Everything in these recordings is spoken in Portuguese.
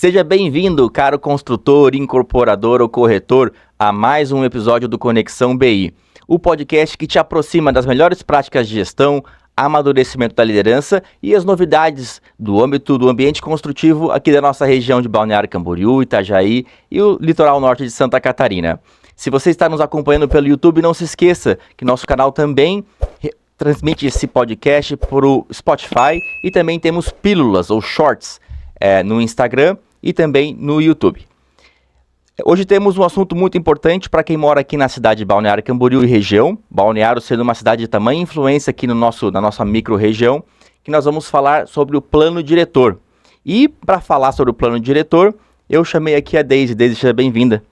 Seja bem-vindo, caro construtor, incorporador ou corretor, a mais um episódio do Conexão BI, o podcast que te aproxima das melhores práticas de gestão, amadurecimento da liderança e as novidades do âmbito do ambiente construtivo aqui da nossa região de Balneário Camboriú, Itajaí e o litoral norte de Santa Catarina. Se você está nos acompanhando pelo YouTube, não se esqueça que nosso canal também transmite esse podcast para o Spotify e também temos pílulas ou shorts no Instagram e também no YouTube. Hoje temos um assunto muito importante para quem mora aqui na cidade de Balneário Camboriú e região, Balneário sendo uma cidade de tamanha influência aqui na nossa micro-região, que nós vamos falar sobre o plano diretor. E para falar sobre o plano diretor, eu chamei aqui a Deise. Deise, seja bem-vinda.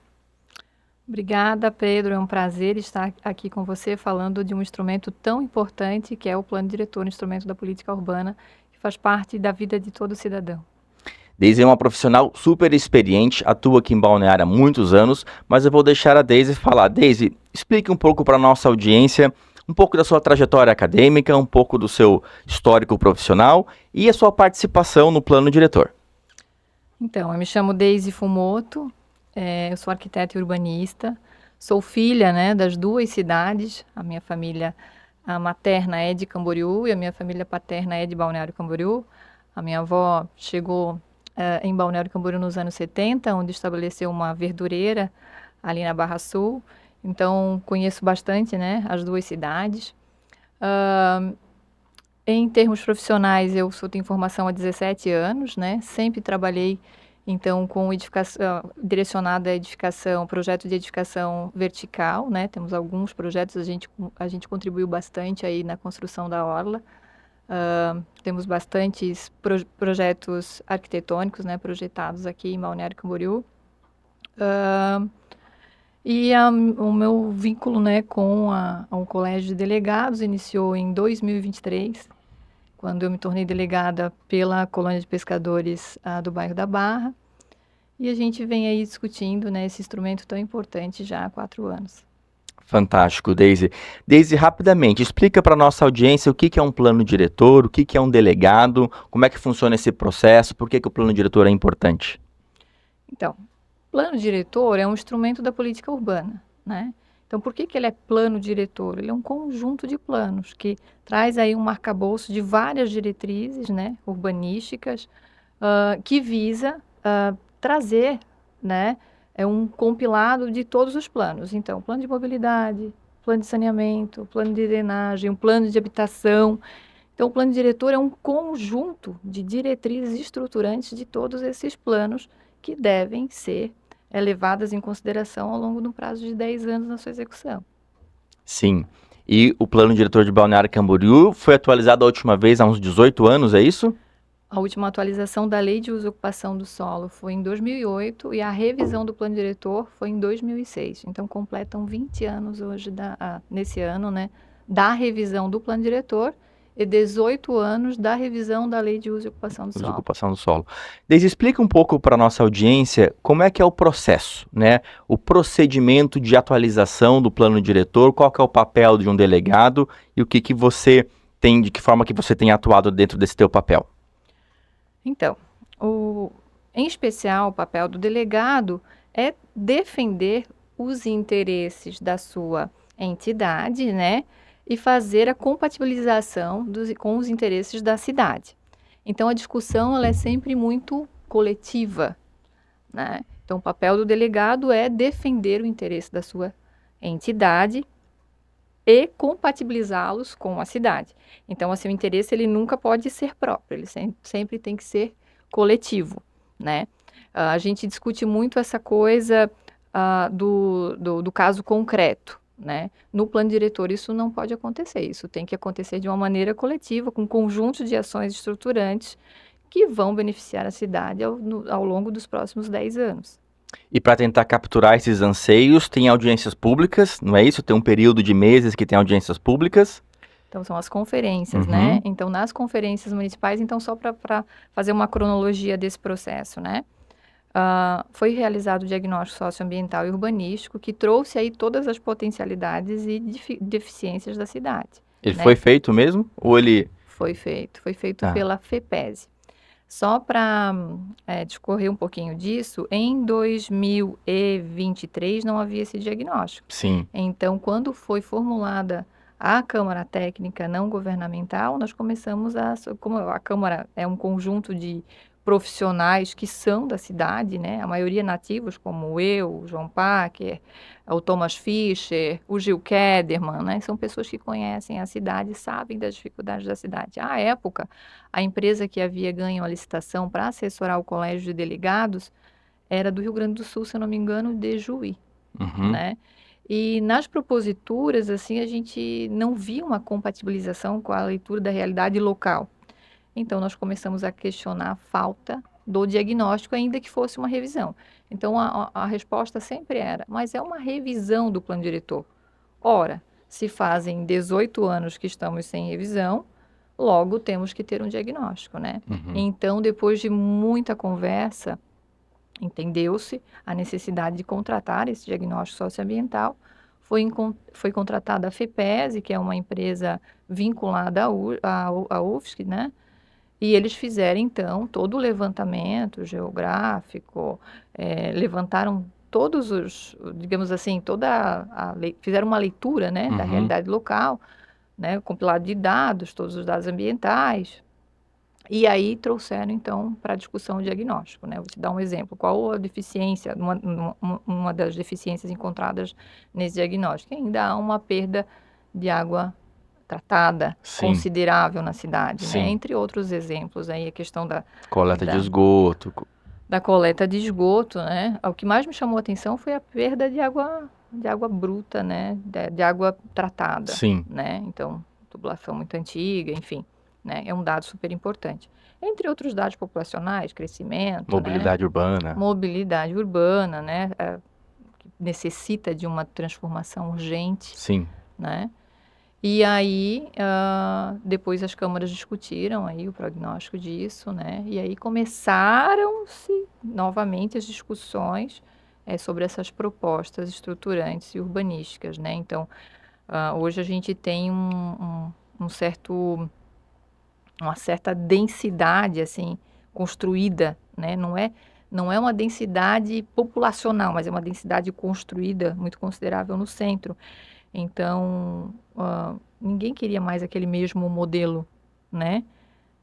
Obrigada, Pedro. É um prazer estar aqui com você falando de um instrumento tão importante que é o plano diretor, um instrumento da política urbana, que faz parte da vida de todo cidadão. Deise é uma profissional super experiente, atua aqui em Balneário há muitos anos, mas eu vou deixar a Deise falar. Deise, explique um pouco para a nossa audiência, um pouco da sua trajetória acadêmica, um pouco do seu histórico profissional e a sua participação no plano diretor. Então, eu me chamo Deise Fumoto, eu sou arquiteta e urbanista, sou filha, das duas cidades, a minha família materna é de Camboriú e a minha família paterna é de Balneário Camboriú. A minha avó chegou em Balneário Camboriú nos anos 70, onde estabeleceu uma verdureira ali na Barra Sul. Então, conheço bastante, as duas cidades. Em termos profissionais, eu tenho formação há 17 anos, Sempre trabalhei, então, com edificação, direcionada à edificação, projeto de edificação vertical, Temos alguns projetos, a gente contribuiu bastante aí na construção da orla. Temos bastantes projetos arquitetônicos, projetados aqui em Balneário Camboriú. O meu vínculo, com um colégio de delegados iniciou em 2023, quando eu me tornei delegada pela colônia de pescadores do bairro da Barra. E a gente vem aí discutindo, esse instrumento tão importante já há 4 anos. Fantástico, Deise. Deise, rapidamente, explica para a nossa audiência o que é um plano diretor, o que é um delegado, como é que funciona esse processo, por que o plano diretor é importante? Então, plano diretor é um instrumento da política urbana, Então, por que ele é plano diretor? Ele é um conjunto de planos que traz aí um arcabouço de várias diretrizes, urbanísticas, que visa trazer, é um compilado de todos os planos. Então, plano de mobilidade, plano de saneamento, plano de drenagem, um plano de habitação. Então, o plano diretor é um conjunto de diretrizes estruturantes de todos esses planos que devem ser levadas em consideração ao longo do prazo de 10 anos na sua execução. Sim. E o plano diretor de Balneário Camboriú foi atualizado a última vez há uns 18 anos, é isso? A última atualização da Lei de Uso e Ocupação do Solo foi em 2008 e a revisão do plano diretor foi em 2006. Então, completam 20 anos hoje, nesse ano, da revisão do plano diretor e 18 anos da revisão da Lei de Uso e Ocupação do Solo. Deise, explica um pouco para a nossa audiência como é que é o processo, o procedimento de atualização do plano diretor, qual que é o papel de um delegado e o que você tem, de que forma que você tem atuado dentro desse teu papel. Então, em especial, o papel do delegado é defender os interesses da sua entidade, e fazer a compatibilização com os interesses da cidade. Então, a discussão ela é sempre muito coletiva, Então, o papel do delegado é defender o interesse da sua entidade e compatibilizá-los com a cidade. Então, o seu interesse ele nunca pode ser próprio, ele sempre tem que ser coletivo, A gente discute muito essa coisa do caso concreto, No plano diretor isso não pode acontecer, isso tem que acontecer de uma maneira coletiva, com um conjunto de ações estruturantes que vão beneficiar a cidade ao longo dos próximos 10 anos. E para tentar capturar esses anseios, tem audiências públicas, não é isso? Tem um período de meses que tem audiências públicas. Então, são as conferências, Então, nas conferências municipais, então, só para fazer uma cronologia desse processo, foi realizado o diagnóstico socioambiental e urbanístico, que trouxe aí todas as potencialidades e deficiências da cidade. Ele foi feito mesmo? Ou ele... Foi feito pela FEPESE. Só para discorrer um pouquinho disso, em 2023 não havia esse diagnóstico. Sim. Então, quando foi formulada a Câmara Técnica Não Governamental, nós começamos como a Câmara é um conjunto de profissionais que são da cidade, né? A maioria nativos, como eu, o João Packer, o Thomas Fischer, o Gil Kederman, né? São pessoas que conhecem a cidade e sabem das dificuldades da cidade. À época, a empresa que havia ganho a licitação para assessorar o Colégio de Delegados era do Rio Grande do Sul, se eu não me engano, de Juí, Uhum. né? E nas proposituras, assim, a gente não via uma compatibilização com a leitura da realidade local. Então, nós começamos a questionar a falta do diagnóstico, ainda que fosse uma revisão. Então, a resposta sempre era, mas é uma revisão do plano diretor. Ora, se fazem 18 anos que estamos sem revisão, logo temos que ter um diagnóstico, né? Uhum. Então, depois de muita conversa, entendeu-se a necessidade de contratar esse diagnóstico socioambiental. Foi contratada a FEPESE, que é uma empresa vinculada à UFSC, né? E eles fizeram, então, todo o levantamento geográfico, levantaram todos os, digamos assim, fizeram uma leitura, né, da Uhum. realidade local, né, compilado de dados, todos os dados ambientais, e aí trouxeram, então, para a discussão o diagnóstico, né? Vou te dar um exemplo. Qual a deficiência, uma das deficiências encontradas nesse diagnóstico? Ainda há uma perda de água tratada Sim. considerável na cidade, né? Sim. Entre outros exemplos, aí a questão Coleta de da- esgoto. da coleta de esgoto, né? O que mais me chamou a atenção foi a perda de água bruta, né? De água tratada, Sim. né? Então, tubulação muito antiga, enfim, né? É um dado super importante. Entre outros dados populacionais, crescimento, né? Mobilidade urbana. Mobilidade urbana, né? Que necessita de uma transformação urgente, Sim. né? E aí, depois as câmaras discutiram aí o prognóstico disso, né? E aí começaram-se novamente as discussões sobre essas propostas estruturantes e urbanísticas, né? Então, hoje a gente tem uma certa densidade, assim, construída, né? Não é uma densidade populacional, mas é uma densidade construída muito considerável no centro. Então, ninguém queria mais aquele mesmo modelo, né?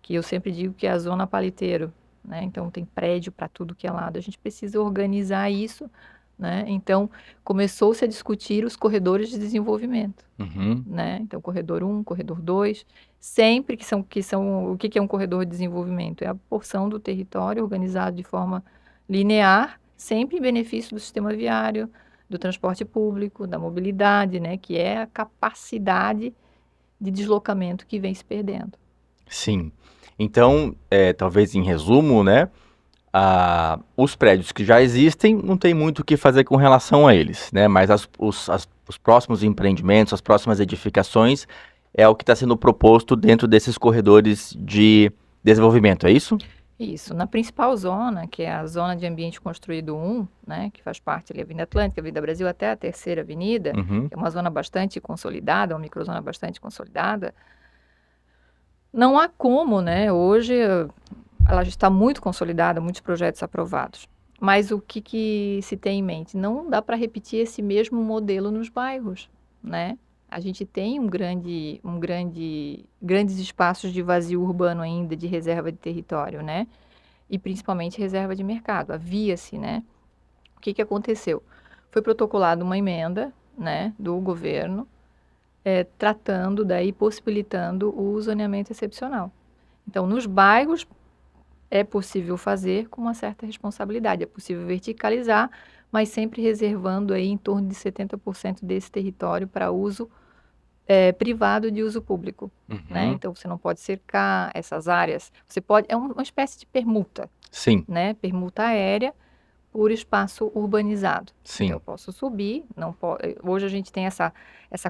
Que eu sempre digo que é a zona paliteiro, né? Então, tem prédio para tudo que é lado. A gente precisa organizar isso, né? Então, começou-se a discutir os corredores de desenvolvimento, Uhum. né? Então, corredor 1, corredor 2, sempre o que é um corredor de desenvolvimento? É a porção do território organizado de forma linear, sempre em benefício do sistema viário, do transporte público, da mobilidade, né? Que é a capacidade de deslocamento que vem se perdendo. Sim. Então, talvez em resumo, né? Os prédios que já existem não tem muito o que fazer com relação a eles, né? Mas os próximos empreendimentos, as próximas edificações é o que está sendo proposto dentro desses corredores de desenvolvimento, é isso? Isso. Na principal zona, que é a zona de ambiente construído 1, né? Que faz parte ali da Avenida Atlântica, Avenida Brasil, até a Terceira Avenida, Uhum. que é uma zona bastante consolidada, uma microzona bastante consolidada. Não há como, né? Hoje ela já está muito consolidada, muitos projetos aprovados. Mas o que se tem em mente? Não dá para repetir esse mesmo modelo nos bairros, né? A gente tem grandes espaços de vazio urbano ainda, de reserva de território, né? E principalmente reserva de mercado. Havia-se, né? O que aconteceu? Foi protocolada uma emenda, né, do governo, tratando daí, possibilitando o zoneamento excepcional. Então, nos bairros é possível fazer com uma certa responsabilidade, é possível verticalizar, mas sempre reservando aí em torno de 70% desse território para uso privado de uso público, né? Uhum. Então, você não pode cercar essas áreas, você pode, é uma espécie de permuta, Sim. né? Permuta aérea por espaço urbanizado. Sim. Então, eu posso subir, hoje a gente tem essa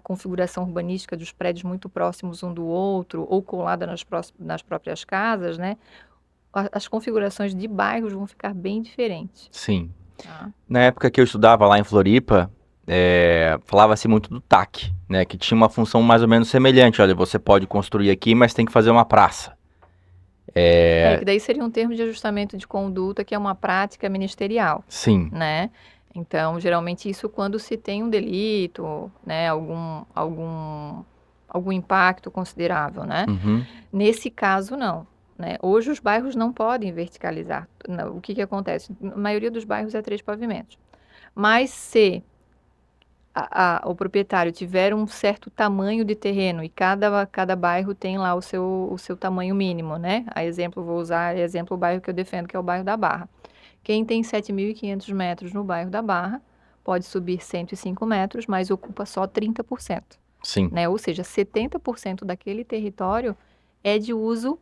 configuração urbanística dos prédios muito próximos um do outro, ou colada nas próprias casas, né? As configurações de bairros vão ficar bem diferentes. Sim. Tá? Na época que eu estudava lá em Floripa, falava-se muito do TAC, né? Que tinha uma função mais ou menos semelhante. Olha, você pode construir aqui, mas tem que fazer uma praça. Que daí seria um termo de ajustamento de conduta, que é uma prática ministerial, Sim. né? Então, geralmente isso quando se tem um delito, né? Algum impacto considerável, né? Uhum. Nesse caso, não. Né? Hoje os bairros não podem verticalizar. O que acontece? A maioria dos bairros é 3 pavimentos. Mas se o proprietário tiver um certo tamanho de terreno e cada bairro tem lá o seu tamanho mínimo, né? Vou usar exemplo o bairro que eu defendo, que é o bairro da Barra. Quem tem 7.500 metros no bairro da Barra pode subir 105 metros, mas ocupa só 30%. Sim. Né? Ou seja, 70% daquele território é de uso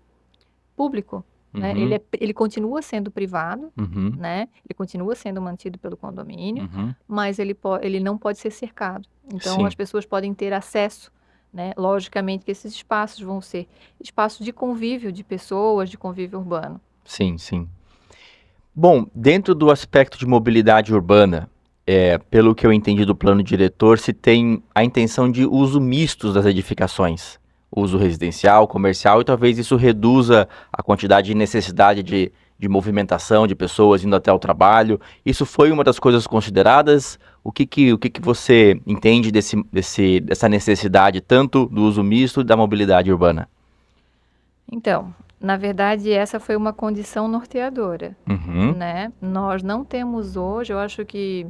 público. Né? Uhum. Ele continua sendo privado, Uhum. né? Ele continua sendo mantido pelo condomínio, Uhum. mas ele não pode ser cercado. Então, Sim. as pessoas podem ter acesso, né? Logicamente que esses espaços vão ser espaços de convívio de pessoas, de convívio urbano. Sim, sim. Bom, dentro do aspecto de mobilidade urbana, pelo que eu entendi do plano diretor, se tem a intenção de uso misto das edificações. Uso residencial, comercial, e talvez isso reduza a quantidade de necessidade de movimentação de pessoas indo até o trabalho. Isso foi uma das coisas consideradas? O que você entende dessa necessidade tanto do uso misto e da mobilidade urbana? Então, na verdade, essa foi uma condição norteadora, Uhum. né? Nós não temos hoje, eu acho que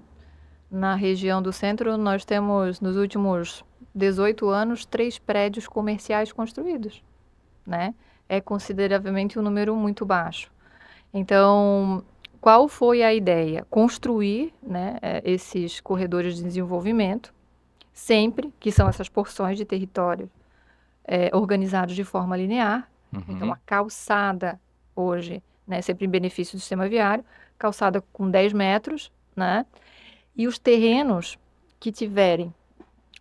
na região do centro, nós temos, nos últimos 18 anos, 3 prédios comerciais construídos, né? É consideravelmente um número muito baixo. Então, qual foi a ideia? Construir, né, esses corredores de desenvolvimento, sempre, que são essas porções de território organizados de forma linear. Então, a calçada hoje, né, sempre em benefício do sistema viário, calçada com 10 metros, né? E os terrenos que tiverem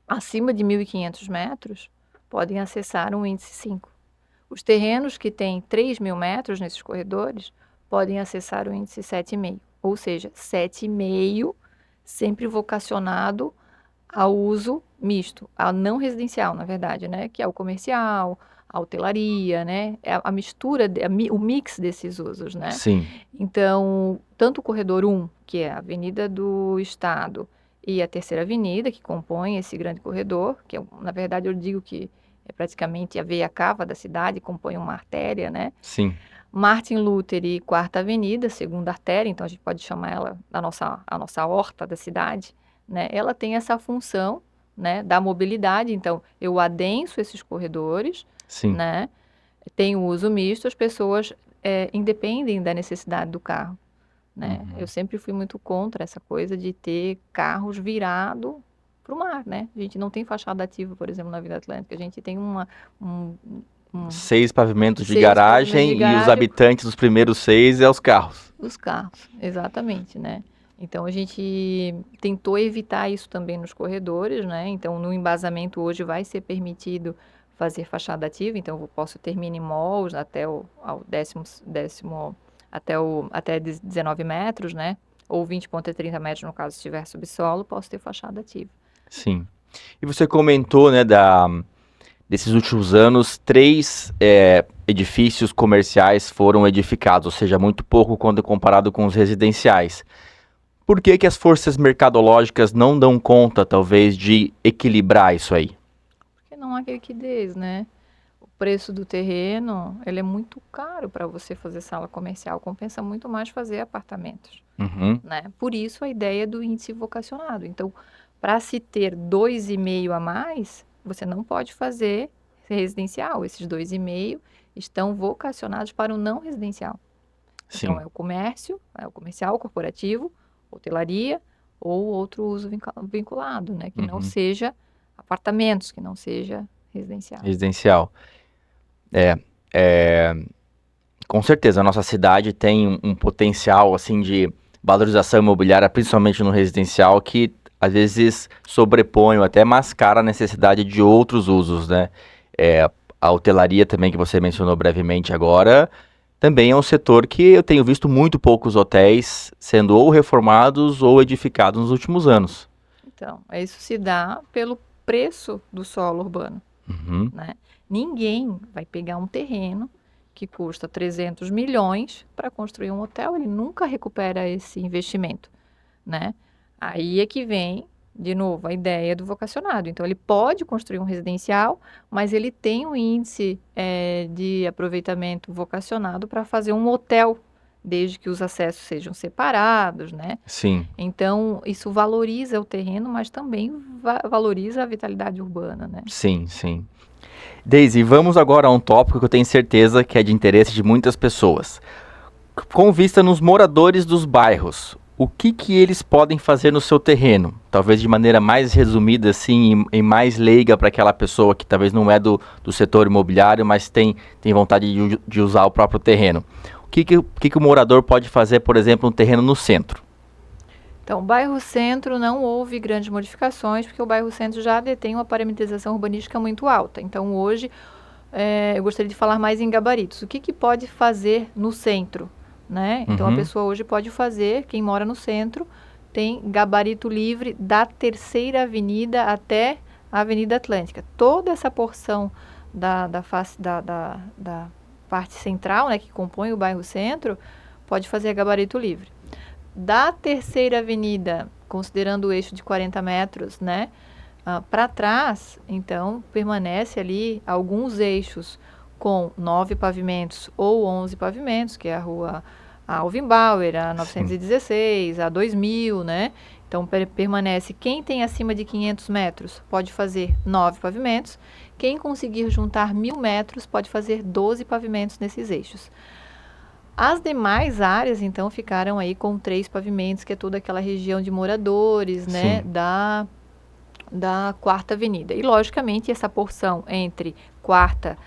acima de 1.500 metros podem acessar um índice 5. Os terrenos que têm 3.000 metros nesses corredores podem acessar o índice 7,5. Ou seja, 7,5 sempre vocacionado ao uso misto, ao não residencial, na verdade, né? Que é o comercial, a hotelaria, né? É a mistura, o mix desses usos, né? Sim. Então, tanto o corredor 1, que é a Avenida do Estado, e a Terceira Avenida, que compõe esse grande corredor, que na verdade eu digo que é praticamente a veia cava da cidade, compõe uma artéria, né? Sim. Martin Luther e Quarta Avenida, segunda artéria, então a gente pode chamar ela a nossa horta da cidade, né? Ela tem essa função, né, da mobilidade, então eu adenso esses corredores, Sim. né? Tem o uso misto, as pessoas independem da necessidade do carro, né? Uhum. Eu sempre fui muito contra essa coisa de ter carros virados para o mar, né? A gente não tem fachada ativa, por exemplo, na Vila Atlântica, a gente tem 6 pavimentos de 6 pavimentos de garagem e os garagem. habitantes dos primeiros 6 é os carros. Os carros, exatamente, né? Então a gente tentou evitar isso também nos corredores, né? Então no embasamento hoje vai ser permitido fazer fachada ativa, então eu posso ter mini malls até ao até 19 metros, né? Ou 20,30 metros no caso se estiver subsolo, posso ter fachada ativa. Sim. E você comentou, né, desses últimos anos, 3 edifícios comerciais foram edificados, ou seja, muito pouco quando comparado com os residenciais. Por que as forças mercadológicas não dão conta, talvez, de equilibrar isso aí? Porque não há liquidez, né? O preço do terreno, ele é muito caro para você fazer sala comercial, compensa muito mais fazer apartamentos, Uhum. né? Por isso a ideia do índice vocacionado. Então, para se ter 2,5 a mais, você não pode fazer residencial. Esses 2,5 estão vocacionados para o não residencial. Sim. Então, é o comercial, o corporativo, hotelaria ou outro uso vinculado, né? Que não seja apartamentos, que não seja residencial. Residencial. Com certeza, a nossa cidade tem um potencial, assim, de valorização imobiliária, principalmente no residencial, que às vezes sobrepõe ou até mascara a necessidade de outros usos, né? A hotelaria também, que você mencionou brevemente agora, também é um setor que eu tenho visto muito poucos hotéis sendo ou reformados ou edificados nos últimos anos. Então, isso se dá pelo preço do solo urbano, Uhum. né? Ninguém vai pegar um terreno que custa 300 milhões para construir um hotel, ele nunca recupera esse investimento, né? Aí é que vem, de novo, a ideia do vocacionado. Então, ele pode construir um residencial, mas ele tem um índice de aproveitamento vocacionado para fazer um hotel, desde que os acessos sejam separados, né? Sim. Então, isso valoriza o terreno, mas também valoriza a vitalidade urbana, né? Sim, sim. Deise, vamos agora a um tópico que eu tenho certeza que é de interesse de muitas pessoas. Com vista nos moradores dos bairros, o que eles podem fazer no seu terreno? Talvez de maneira mais resumida, assim, e mais leiga para aquela pessoa que talvez não é do setor imobiliário, mas tem vontade de usar o próprio terreno. O que o morador pode fazer, por exemplo, no terreno no centro? Então, o bairro centro não houve grandes modificações, porque o bairro centro já detém uma parametrização urbanística muito alta. Então, hoje, eu gostaria de falar mais em gabaritos. O que pode fazer no centro, né? Então, a pessoa hoje pode fazer, quem mora no centro, tem gabarito livre da Terceira Avenida até a Avenida Atlântica. Toda essa porção da parte central, né, que compõe o bairro centro, pode fazer gabarito livre. Da Terceira Avenida, considerando o eixo de 40 metros, né, para trás, então, permanece ali alguns eixos com 9 pavimentos ou 11 pavimentos, que é a rua Alvin Bauer, a 916, a 2000, né? Então, permanece quem tem acima de 500 metros pode fazer 9 pavimentos. Quem conseguir juntar 1.000 metros pode fazer 12 pavimentos nesses eixos. As demais áreas, então, ficaram aí com 3 pavimentos, que é toda aquela região de moradores, né, da Quarta Avenida. E, logicamente, essa porção entre Quarta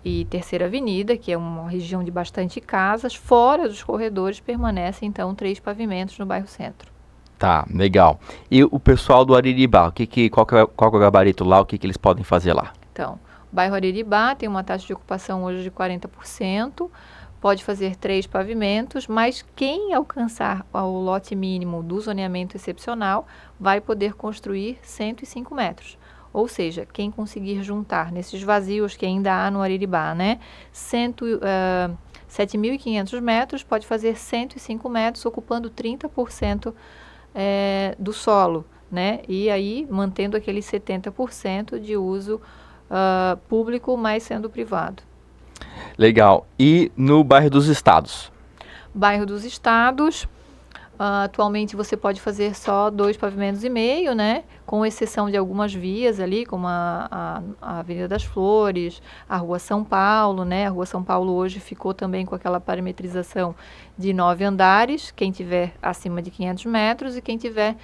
e Terceira Avenida, que é uma região de bastante casas, fora dos corredores, permanecem, então, 3 pavimentos no bairro centro. Tá, legal. E o pessoal do Ariribá, qual que é o gabarito lá, o que eles podem fazer lá? Então, o bairro Ariribá tem uma taxa de ocupação hoje de 40%, pode fazer 3 pavimentos, mas quem alcançar o lote mínimo do zoneamento excepcional vai poder construir 105 metros. Ou seja, quem conseguir juntar nesses vazios que ainda há no Ariribá, né, 7.500 metros, pode fazer 105 metros, ocupando 30% do solo, né, e aí mantendo aqueles 70% de uso público, mas sendo privado. Legal. E no bairro dos Estados? Bairro dos Estados, atualmente você pode fazer só 2,5 pavimentos, né? Com exceção de algumas vias ali, como a Avenida das Flores, a Rua São Paulo, né? A Rua São Paulo hoje ficou também com aquela parametrização de 9 andares, quem tiver acima de 500 metros e quem tiver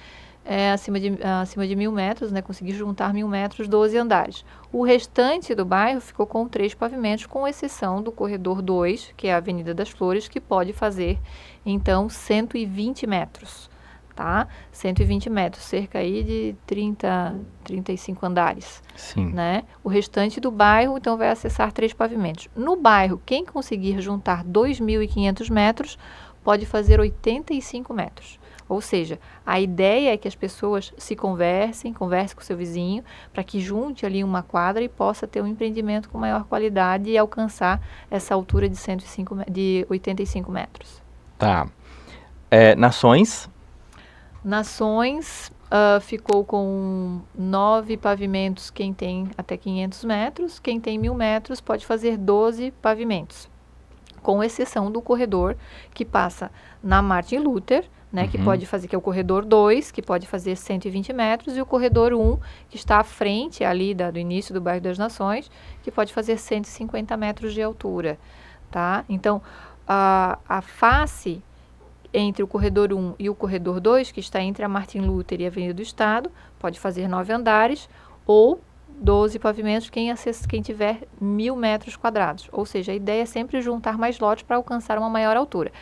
acima de 1.000 metros, né, conseguir juntar 1.000 metros, 12 andares. O restante do bairro ficou com 3 pavimentos, com exceção do corredor 2, que é a Avenida das Flores, que pode fazer, então, 120 metros, tá? 120 metros, cerca aí de 35 andares. Sim. Né? O restante do bairro, então, vai acessar 3 pavimentos. No bairro, quem conseguir juntar 2.500 metros, pode fazer 85 metros. Ou seja, a ideia é que as pessoas se conversem com o seu vizinho, para que junte ali uma quadra e possa ter um empreendimento com maior qualidade e alcançar essa altura de 85 metros. Tá. Nações? Nações ficou com 9 pavimentos quem tem até 500 metros, quem tem 1.000 metros pode fazer 12 pavimentos, com exceção do corredor que passa na Martin Luther, né, que pode fazer, que é o corredor 2, que pode fazer 120 metros, e o corredor 1, que está à frente ali do início do bairro das Nações, que pode fazer 150 metros de altura, tá? Então, a face entre o corredor 1 e o corredor 2, que está entre a Martin Luther e a Avenida do Estado, pode fazer 9 andares, ou 12 pavimentos, quem tiver 1.000 metros quadrados. Ou seja, a ideia é sempre juntar mais lotes para alcançar uma maior altura.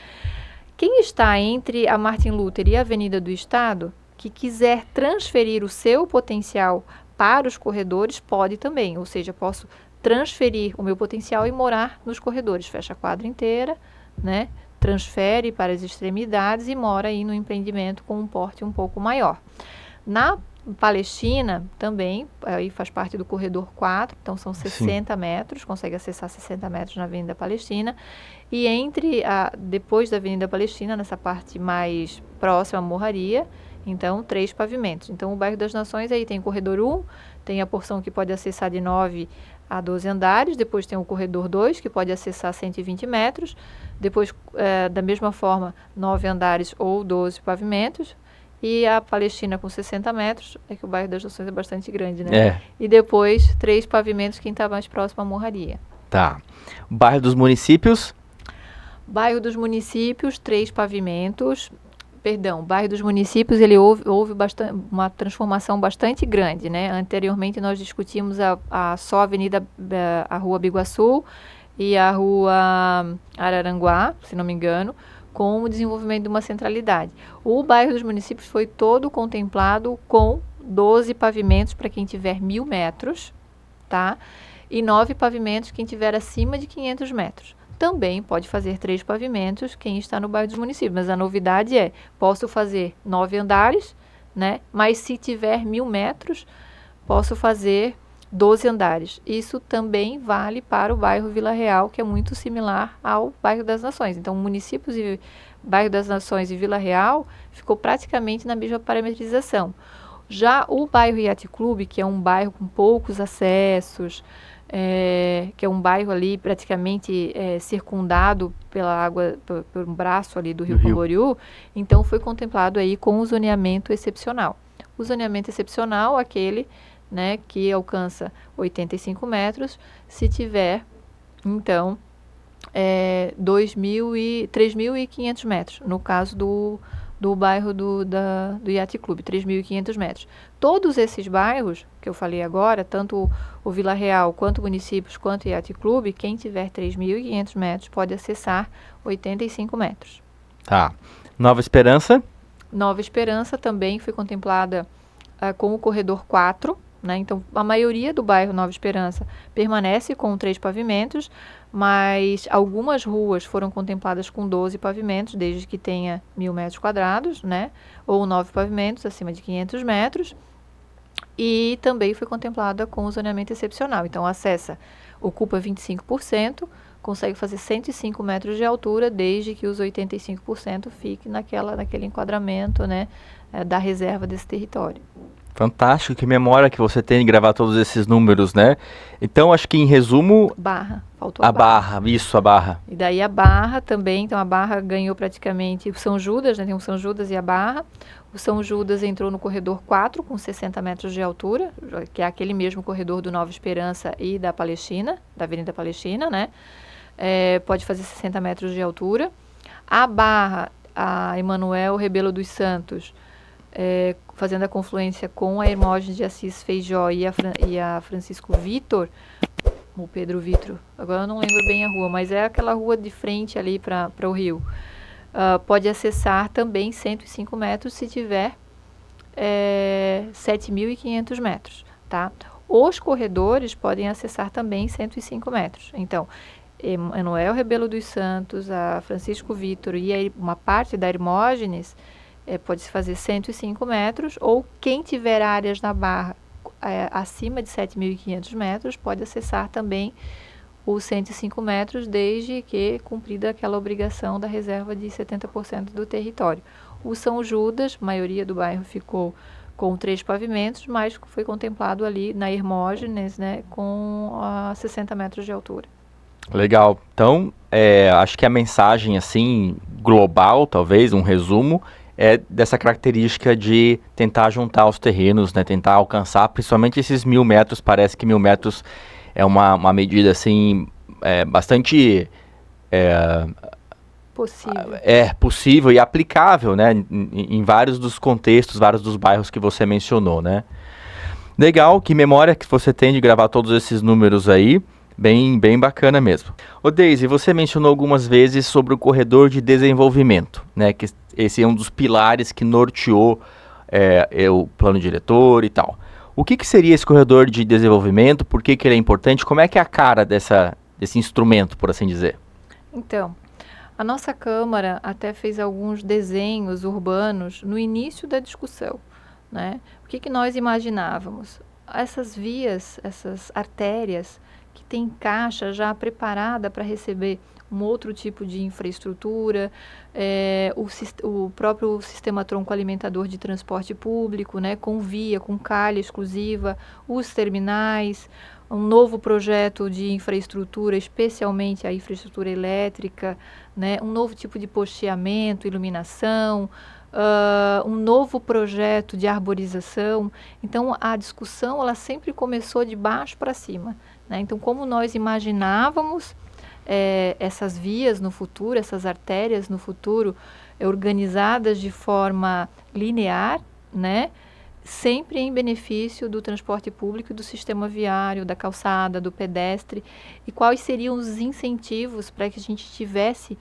Quem está entre a Martin Luther e a Avenida do Estado, que quiser transferir o seu potencial para os corredores, pode também. Ou seja, posso transferir o meu potencial e morar nos corredores. Fecha a quadra inteira, né? Transfere para as extremidades e mora aí no empreendimento com um porte um pouco maior. Na Palestina também, aí faz parte do corredor 4, então são 60 metros, consegue acessar 60 metros na Avenida Palestina. E depois da Avenida Palestina, nessa parte mais próxima à Morraria, então 3 pavimentos. Então o bairro das Nações aí tem o corredor 1, tem a porção que pode acessar de 9 a 12 andares, depois tem o corredor 2, que pode acessar 120 metros, depois da mesma forma 9 andares ou 12 pavimentos, e a Palestina com 60 metros, é que o bairro das Nações é bastante grande, né? E depois 3 pavimentos, quem está mais próximo à Morraria. Tá. Bairro dos Municípios? Bairro dos Municípios, 3 pavimentos. Perdão, bairro dos Municípios, ele houve uma transformação bastante grande, né? Anteriormente nós discutimos só a Rua Biguaçu e a Rua Araranguá, se não me engano, com o desenvolvimento de uma centralidade. O bairro dos Municípios foi todo contemplado com 12 pavimentos para quem tiver 1.000 metros, tá? E 9 pavimentos quem tiver acima de 500 metros. Também pode fazer 3 pavimentos quem está no bairro dos Municípios, mas a novidade posso fazer 9 andares, né? Mas se tiver 1.000 metros, posso fazer 12 andares. Isso também vale para o bairro Vila Real, que é muito similar ao bairro das Nações. Então, Municípios e bairro das Nações e Vila Real ficou praticamente na mesma parametrização. Já o bairro Yacht Club, que é um bairro com poucos acessos, que é um bairro ali praticamente circundado pela água, por um braço ali do Rio Camboriú, então foi contemplado aí com o zoneamento excepcional. O zoneamento excepcional, aquele, né, que alcança 85 metros, se tiver, então, 3.500 metros, no caso do bairro do Yacht Club, 3.500 metros. Todos esses bairros que eu falei agora, tanto o Vila Real, quanto o Municípios, quanto o Yacht Club, quem tiver 3.500 metros pode acessar 85 metros. Tá. Nova Esperança? Nova Esperança também foi contemplada com o corredor 4, né? Então, a maioria do bairro Nova Esperança permanece com 3 pavimentos, mas algumas ruas foram contempladas com 12 pavimentos, desde que tenha 1.000 metros quadrados, né? Ou 9 pavimentos acima de 500 metros. E também foi contemplada com o zoneamento excepcional. Então, ocupa 25%, consegue fazer 105 metros de altura, desde que os 85% fique naquele enquadramento, né, da reserva desse território. Fantástico, que memória que você tem de gravar todos esses números, né? Então, acho que em resumo... Faltou a Barra. Isso, a Barra. E daí a Barra também, então a Barra ganhou praticamente o São Judas, né? Tem o São Judas e a Barra. O São Judas entrou no corredor 4, com 60 metros de altura, que é aquele mesmo corredor do Nova Esperança e da Palestina, da Avenida Palestina, né? Pode fazer 60 metros de altura. A Barra, a Emanuel Rebelo dos Santos, fazendo a confluência com a Hermógenes de Assis Feijó e a Francisco Vitor, o Pedro Vitor, agora eu não lembro bem a rua, mas é aquela rua de frente ali para o rio. Pode acessar também 105 metros se tiver 7.500 metros, tá? Os corredores podem acessar também 105 metros. Então, Emanuel Rebelo dos Santos, a Francisco Vitor e uma parte da Hermógenes, pode-se fazer 105 metros, ou quem tiver áreas na Barra acima de 7.500 metros pode acessar também os 105 metros, desde que cumprida aquela obrigação da reserva de 70% do território. O São Judas, a maioria do bairro ficou com 3 pavimentos, mas foi contemplado ali na Hermógenes, né, com 60 metros de altura. Legal. Então, acho que a mensagem, assim, global, talvez, um resumo, dessa característica de tentar juntar os terrenos, né, tentar alcançar, principalmente esses 1.000 metros, parece que 1.000 metros é uma medida, assim, bastante... possível e aplicável, né, em vários dos contextos, vários dos bairros que você mencionou, né. Legal, que memória que você tem de gravar todos esses números aí, bem bacana mesmo. Ô Deise, você mencionou algumas vezes sobre o corredor de desenvolvimento, né, que esse é um dos pilares que norteou o plano diretor e tal. O que seria esse corredor de desenvolvimento? Por que ele é importante? Como é que é a cara desse instrumento, por assim dizer? Então, a nossa Câmara até fez alguns desenhos urbanos no início da discussão, né? O que nós imaginávamos? Essas vias, essas artérias que tem caixa já preparada para receber um outro tipo de infraestrutura, o próprio sistema tronco alimentador de transporte público, né, com via, com calha exclusiva, os terminais, um novo projeto de infraestrutura, especialmente a infraestrutura elétrica, né, um novo tipo de posteamento, iluminação, um novo projeto de arborização. Então, a discussão ela sempre começou de baixo para cima, né? Então, como nós imaginávamos essas vias no futuro, essas artérias no futuro, organizadas de forma linear, né? Sempre em benefício do transporte público e do sistema viário, da calçada, do pedestre, e quais seriam os incentivos para que a gente tivesse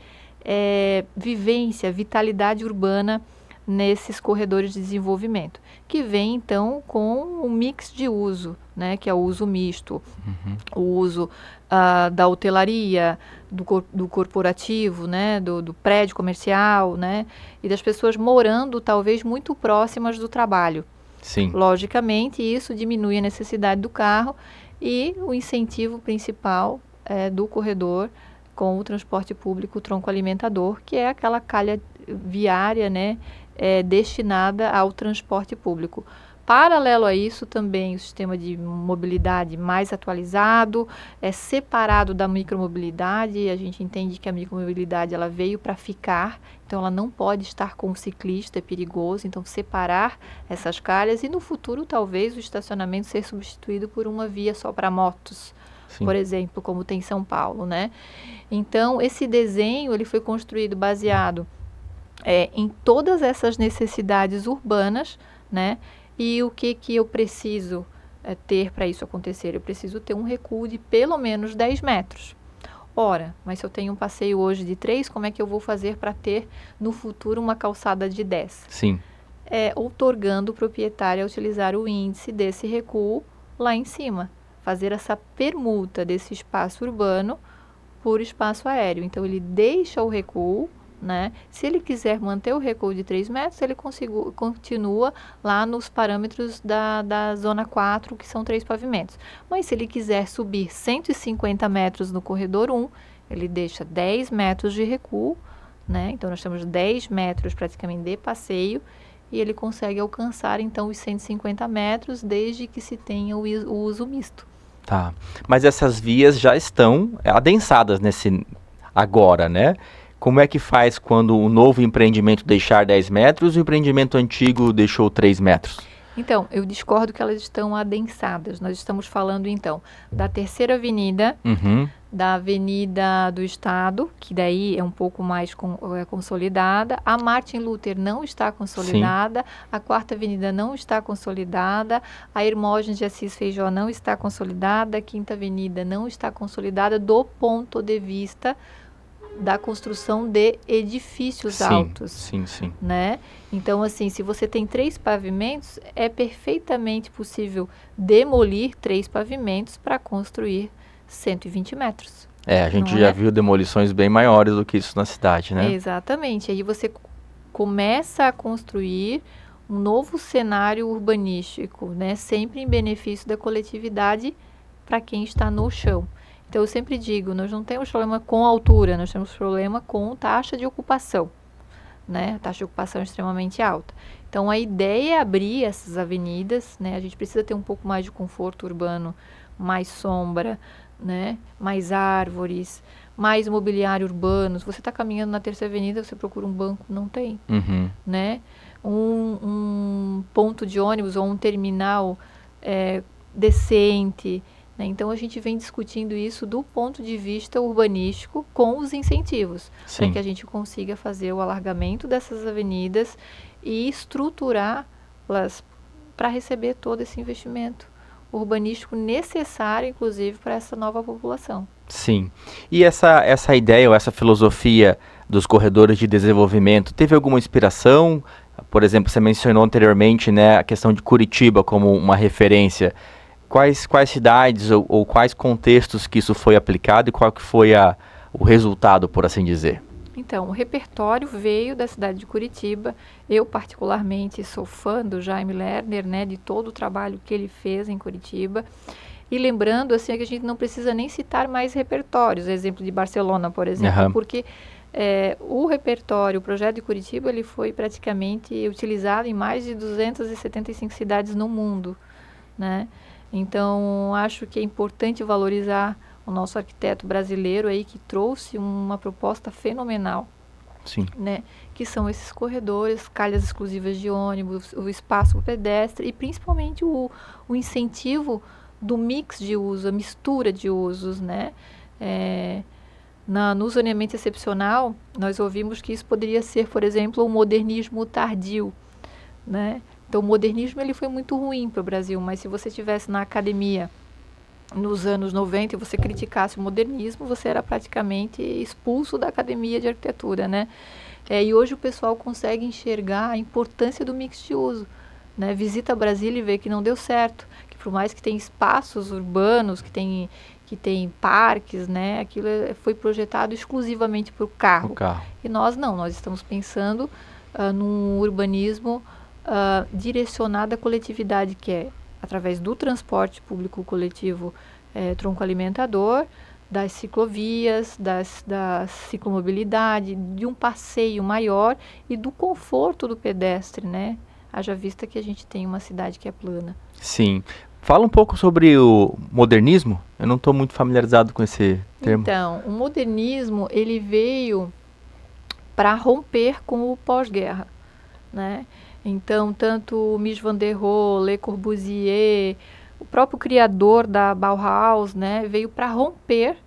vivência, vitalidade urbana nesses corredores de desenvolvimento, que vem então com um mix de uso, né, que é o uso misto, o uso da hotelaria, do corporativo, né, do prédio comercial, né, e das pessoas morando talvez muito próximas do trabalho. Sim. Logicamente, isso diminui a necessidade do carro e o incentivo principal do corredor com o transporte público tronco alimentador, que é aquela calha viária, né, destinada ao transporte público. Paralelo a isso, também o sistema de mobilidade mais atualizado, separado da micromobilidade. A gente entende que a micromobilidade ela veio para ficar, então ela não pode estar com o ciclista, é perigoso. Então, separar essas calhas e no futuro, talvez, o estacionamento ser substituído por uma via só para motos, Sim. por exemplo, como tem em São Paulo, né? Então, esse desenho ele foi construído baseado em todas essas necessidades urbanas, né? E o que eu preciso ter para isso acontecer? Eu preciso ter um recuo de pelo menos 10 metros. Ora, mas se eu tenho um passeio hoje de 3, como é que eu vou fazer para ter no futuro uma calçada de 10? Sim. Outorgando o proprietário a utilizar o índice desse recuo lá em cima. Fazer essa permuta desse espaço urbano por espaço aéreo. Então, ele deixa o recuo, né? Se ele quiser manter o recuo de 3 metros, ele continua lá nos parâmetros da zona 4, que são 3 pavimentos. Mas se ele quiser subir 150 metros no corredor 1, ele deixa 10 metros de recuo, né? Então, nós temos 10 metros praticamente de passeio e ele consegue alcançar, então, os 150 metros desde que se tenha o uso misto. Tá, mas essas vias já estão adensadas agora, né? Como é que faz quando o novo empreendimento deixar 10 metros e o empreendimento antigo deixou 3 metros? Então, eu discordo que elas estão adensadas. Nós estamos falando, então, da Terceira Avenida, da Avenida do Estado, que daí é um pouco mais consolidada. A Martin Luther não está consolidada. Sim. A Quarta Avenida não está consolidada. A Hermógenes de Assis Feijó não está consolidada. A Quinta Avenida não está consolidada do ponto de vista da construção de edifícios altos. Sim. Né? Então, assim, se você tem 3 pavimentos, é perfeitamente possível demolir 3 pavimentos para construir 120 metros. A gente já viu demolições bem maiores do que isso na cidade, né? Exatamente. Aí você começa a construir um novo cenário urbanístico, né? Sempre em benefício da coletividade para quem está no chão. Então, eu sempre digo, nós não temos problema com altura, nós temos problema com taxa de ocupação, né? A taxa de ocupação é extremamente alta. Então, a ideia é abrir essas avenidas, né? A gente precisa ter um pouco mais de conforto urbano, mais sombra, né? Mais árvores, mais mobiliário urbano. Se você está caminhando na Terceira Avenida, você procura um banco, não tem, né? Um ponto de ônibus ou um terminal decente. Então, a gente vem discutindo isso do ponto de vista urbanístico com os incentivos, para que a gente consiga fazer o alargamento dessas avenidas e estruturá-las para receber todo esse investimento urbanístico necessário, inclusive, para essa nova população. Sim. E essa ideia ou essa filosofia dos corredores de desenvolvimento, teve alguma inspiração? Por exemplo, você mencionou anteriormente, né, a questão de Curitiba como uma referência. Quais cidades ou quais contextos que isso foi aplicado e qual que foi o resultado, por assim dizer? Então, o repertório veio da cidade de Curitiba. Eu, particularmente, sou fã do Jaime Lerner, né, de todo o trabalho que ele fez em Curitiba. E lembrando, assim, que a gente não precisa nem citar mais repertórios, exemplo de Barcelona, por exemplo, Aham. porque o repertório, o projeto de Curitiba, ele foi praticamente utilizado em mais de 275 cidades no mundo, né? Então, acho que é importante valorizar o nosso arquiteto brasileiro aí, que trouxe uma proposta fenomenal, Sim. né? Que são esses corredores, calhas exclusivas de ônibus, o espaço pro pedestre e principalmente o incentivo do mix de uso, a mistura de usos, né? No zoneamento excepcional, nós ouvimos que isso poderia ser, por exemplo, um modernismo tardio, né? Então, o modernismo ele foi muito ruim para o Brasil, mas se você estivesse na academia nos anos 90 e você criticasse o modernismo, você era praticamente expulso da academia de arquitetura, né? E hoje o pessoal consegue enxergar a importância do mix de uso, né? Visita Brasília e vê que não deu certo, que por mais que tem espaços urbanos, que tem parques, né? Aquilo foi projetado exclusivamente para o carro. E nós não, nós estamos pensando num urbanismo direcionado à coletividade, que é através do transporte público coletivo tronco alimentador, das ciclovias, da ciclomobilidade, de um passeio maior e do conforto do pedestre, né? Haja vista que a gente tem uma cidade que é plana. Sim. Fala um pouco sobre o modernismo. Eu não estou muito familiarizado com esse termo. Então, o modernismo ele veio para romper com o pós-guerra, né? Então, tanto Mies van der Rohe, Le Corbusier, o próprio criador da Bauhaus, né, veio para romper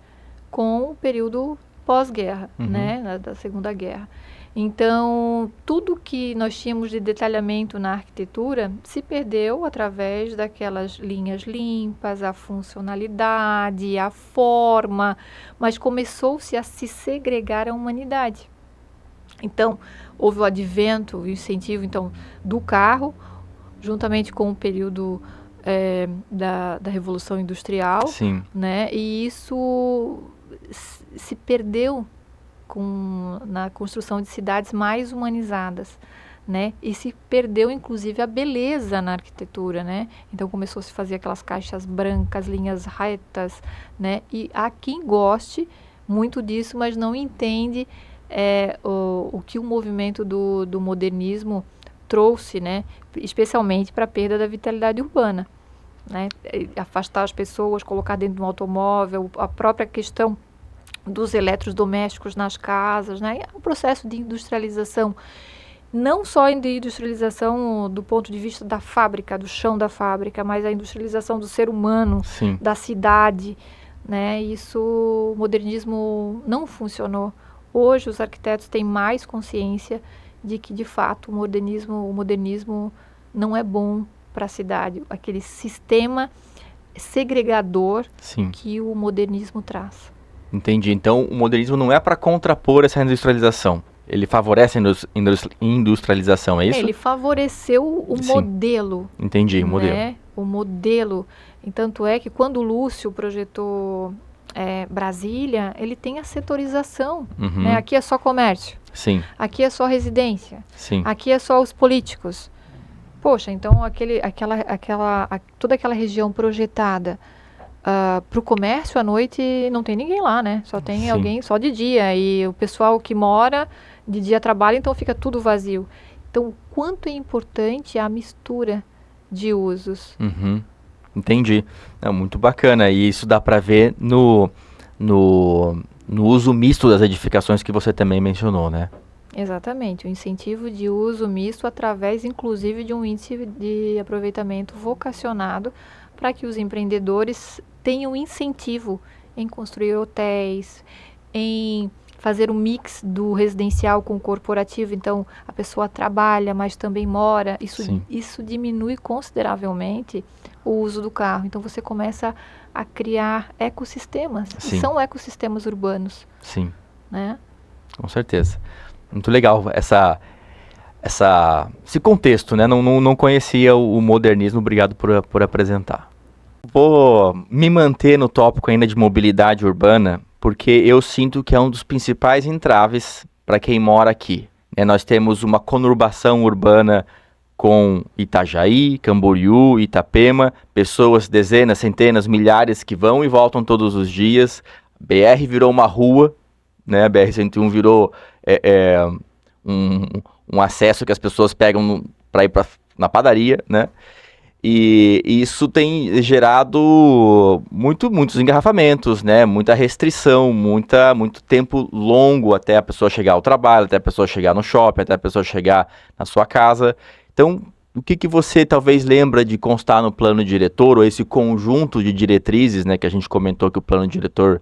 com o período pós-guerra, né, da Segunda Guerra. Então, tudo que nós tínhamos de detalhamento na arquitetura se perdeu através daquelas linhas limpas, a funcionalidade, a forma, mas começou-se a se segregar a humanidade. Então, houve o advento, o incentivo então, do carro, juntamente com o período da Revolução Industrial, né? E isso se perdeu na construção de cidades mais humanizadas, né? E se perdeu, inclusive, a beleza na arquitetura, né? Então, começou a se fazer aquelas caixas brancas, linhas retas, né? E há quem goste muito disso, mas não entende o que o movimento do modernismo trouxe, né? Especialmente para a perda da vitalidade urbana, né? Afastar as pessoas, colocar dentro de um automóvel, a própria questão dos eletrodomésticos nas casas, né? É um processo de industrialização, não só de industrialização do ponto de vista da fábrica, do chão da fábrica, mas a industrialização do ser humano, da cidade, né? Isso, o modernismo não funcionou. Hoje os arquitetos têm mais consciência de que, de fato, o modernismo não é bom para a cidade. Aquele sistema segregador que o modernismo traz. Entendi. Então, o modernismo não é para contrapor essa industrialização. Ele favorece a industrialização, é isso? Ele favoreceu o modelo. Entendi, o modelo. Né? O modelo. E tanto é que quando o Lúcio projetou Brasília, ele tem a setorização. Né? Aqui é só comércio. Aqui é só residência. Aqui é só os políticos. Poxa, então toda aquela região projetada para o comércio à noite não tem ninguém lá, né? Só tem alguém só de dia. E o pessoal que mora de dia trabalha, então fica tudo vazio. Então, o quanto é importante a mistura de usos. Entendi. É muito bacana. E isso dá para ver no uso misto das edificações que você também mencionou, né? Exatamente. O incentivo de uso misto através, inclusive, de um índice de aproveitamento vocacionado para que os empreendedores tenham incentivo em construir hotéis, em fazer um mix do residencial com o corporativo. Então, a pessoa trabalha, mas também mora. Isso diminui consideravelmente o uso do carro. Então, você começa a criar ecossistemas. E são ecossistemas urbanos. Né? Com certeza. Muito legal esse contexto, né? Não conhecia o modernismo. Obrigado por apresentar. Vou me manter no tópico ainda de mobilidade urbana, porque eu sinto que é um dos principais entraves para quem mora aqui, né? Nós temos uma conurbação urbana com Itajaí, Camboriú, Itapema, pessoas, dezenas, centenas, milhares que vão e voltam todos os dias. BR virou uma rua, né? A BR-101 virou um acesso que as pessoas pegam para ir na padaria, né? E isso tem gerado muitos engarrafamentos, né? Muita restrição, muito tempo longo até a pessoa chegar ao trabalho, até a pessoa chegar no shopping, até a pessoa chegar na sua casa. Então, o que você talvez lembra de constar no plano diretor, ou esse conjunto de diretrizes, né, que a gente comentou que o plano diretor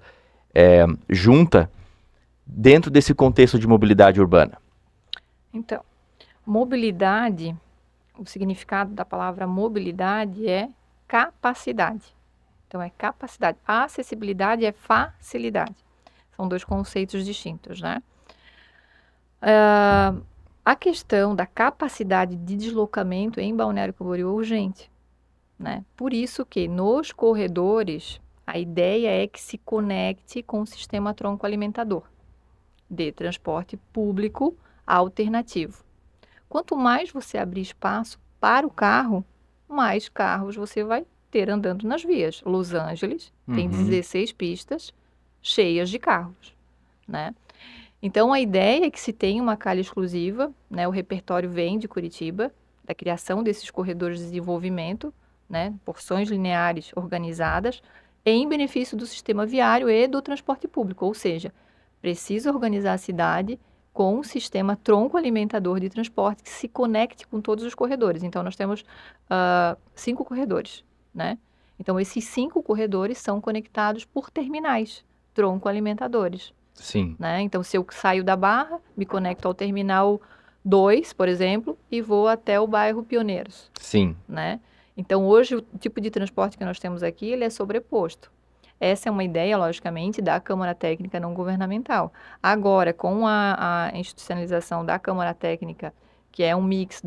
junta, dentro desse contexto de mobilidade urbana? Então, mobilidade, o significado da palavra mobilidade é capacidade. Então, é capacidade. A acessibilidade é facilidade. São dois conceitos distintos, né? A questão da capacidade de deslocamento em Balneário Camboriú é urgente, né? Por isso que nos corredores, a ideia é que se conecte com o sistema tronco-alimentador de transporte público alternativo. Quanto mais você abrir espaço para o carro, mais carros você vai ter andando nas vias. Los Angeles tem 16 pistas cheias de carros, né? Então, a ideia é que se tenha uma calha exclusiva, né? O repertório vem de Curitiba, da criação desses corredores de desenvolvimento, né? Porções lineares organizadas, em benefício do sistema viário e do transporte público. Ou seja, precisa organizar a cidade com um sistema tronco-alimentador de transporte que se conecte com todos os corredores. Então, nós temos 5 corredores, né? Então, esses 5 corredores são conectados por terminais tronco-alimentadores. Sim. Né? Então, se eu saio da Barra, me conecto ao terminal 2, por exemplo, e vou até o bairro Pioneiros. Sim. Né? Então, hoje, o tipo de transporte que nós temos aqui, ele é sobreposto. Essa é uma ideia, logicamente, da Câmara Técnica Não Governamental. Agora, com a institucionalização da Câmara Técnica, que é um mix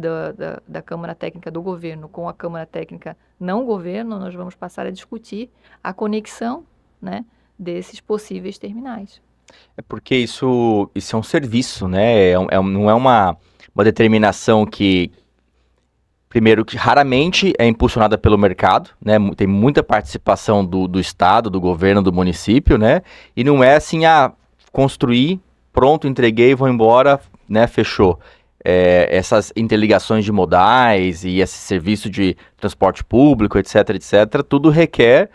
da Câmara Técnica do governo com a Câmara Técnica não governo, nós vamos passar a discutir a conexão, né, desses possíveis terminais. É porque isso é um serviço, né? Não é uma determinação que, primeiro, que raramente é impulsionada pelo mercado, né? Tem muita participação do Estado, do governo, do município, né? E não é assim, construir, pronto, entreguei, vou embora, né? Fechou. Essas interligações de modais e esse serviço de transporte público, etc, tudo requer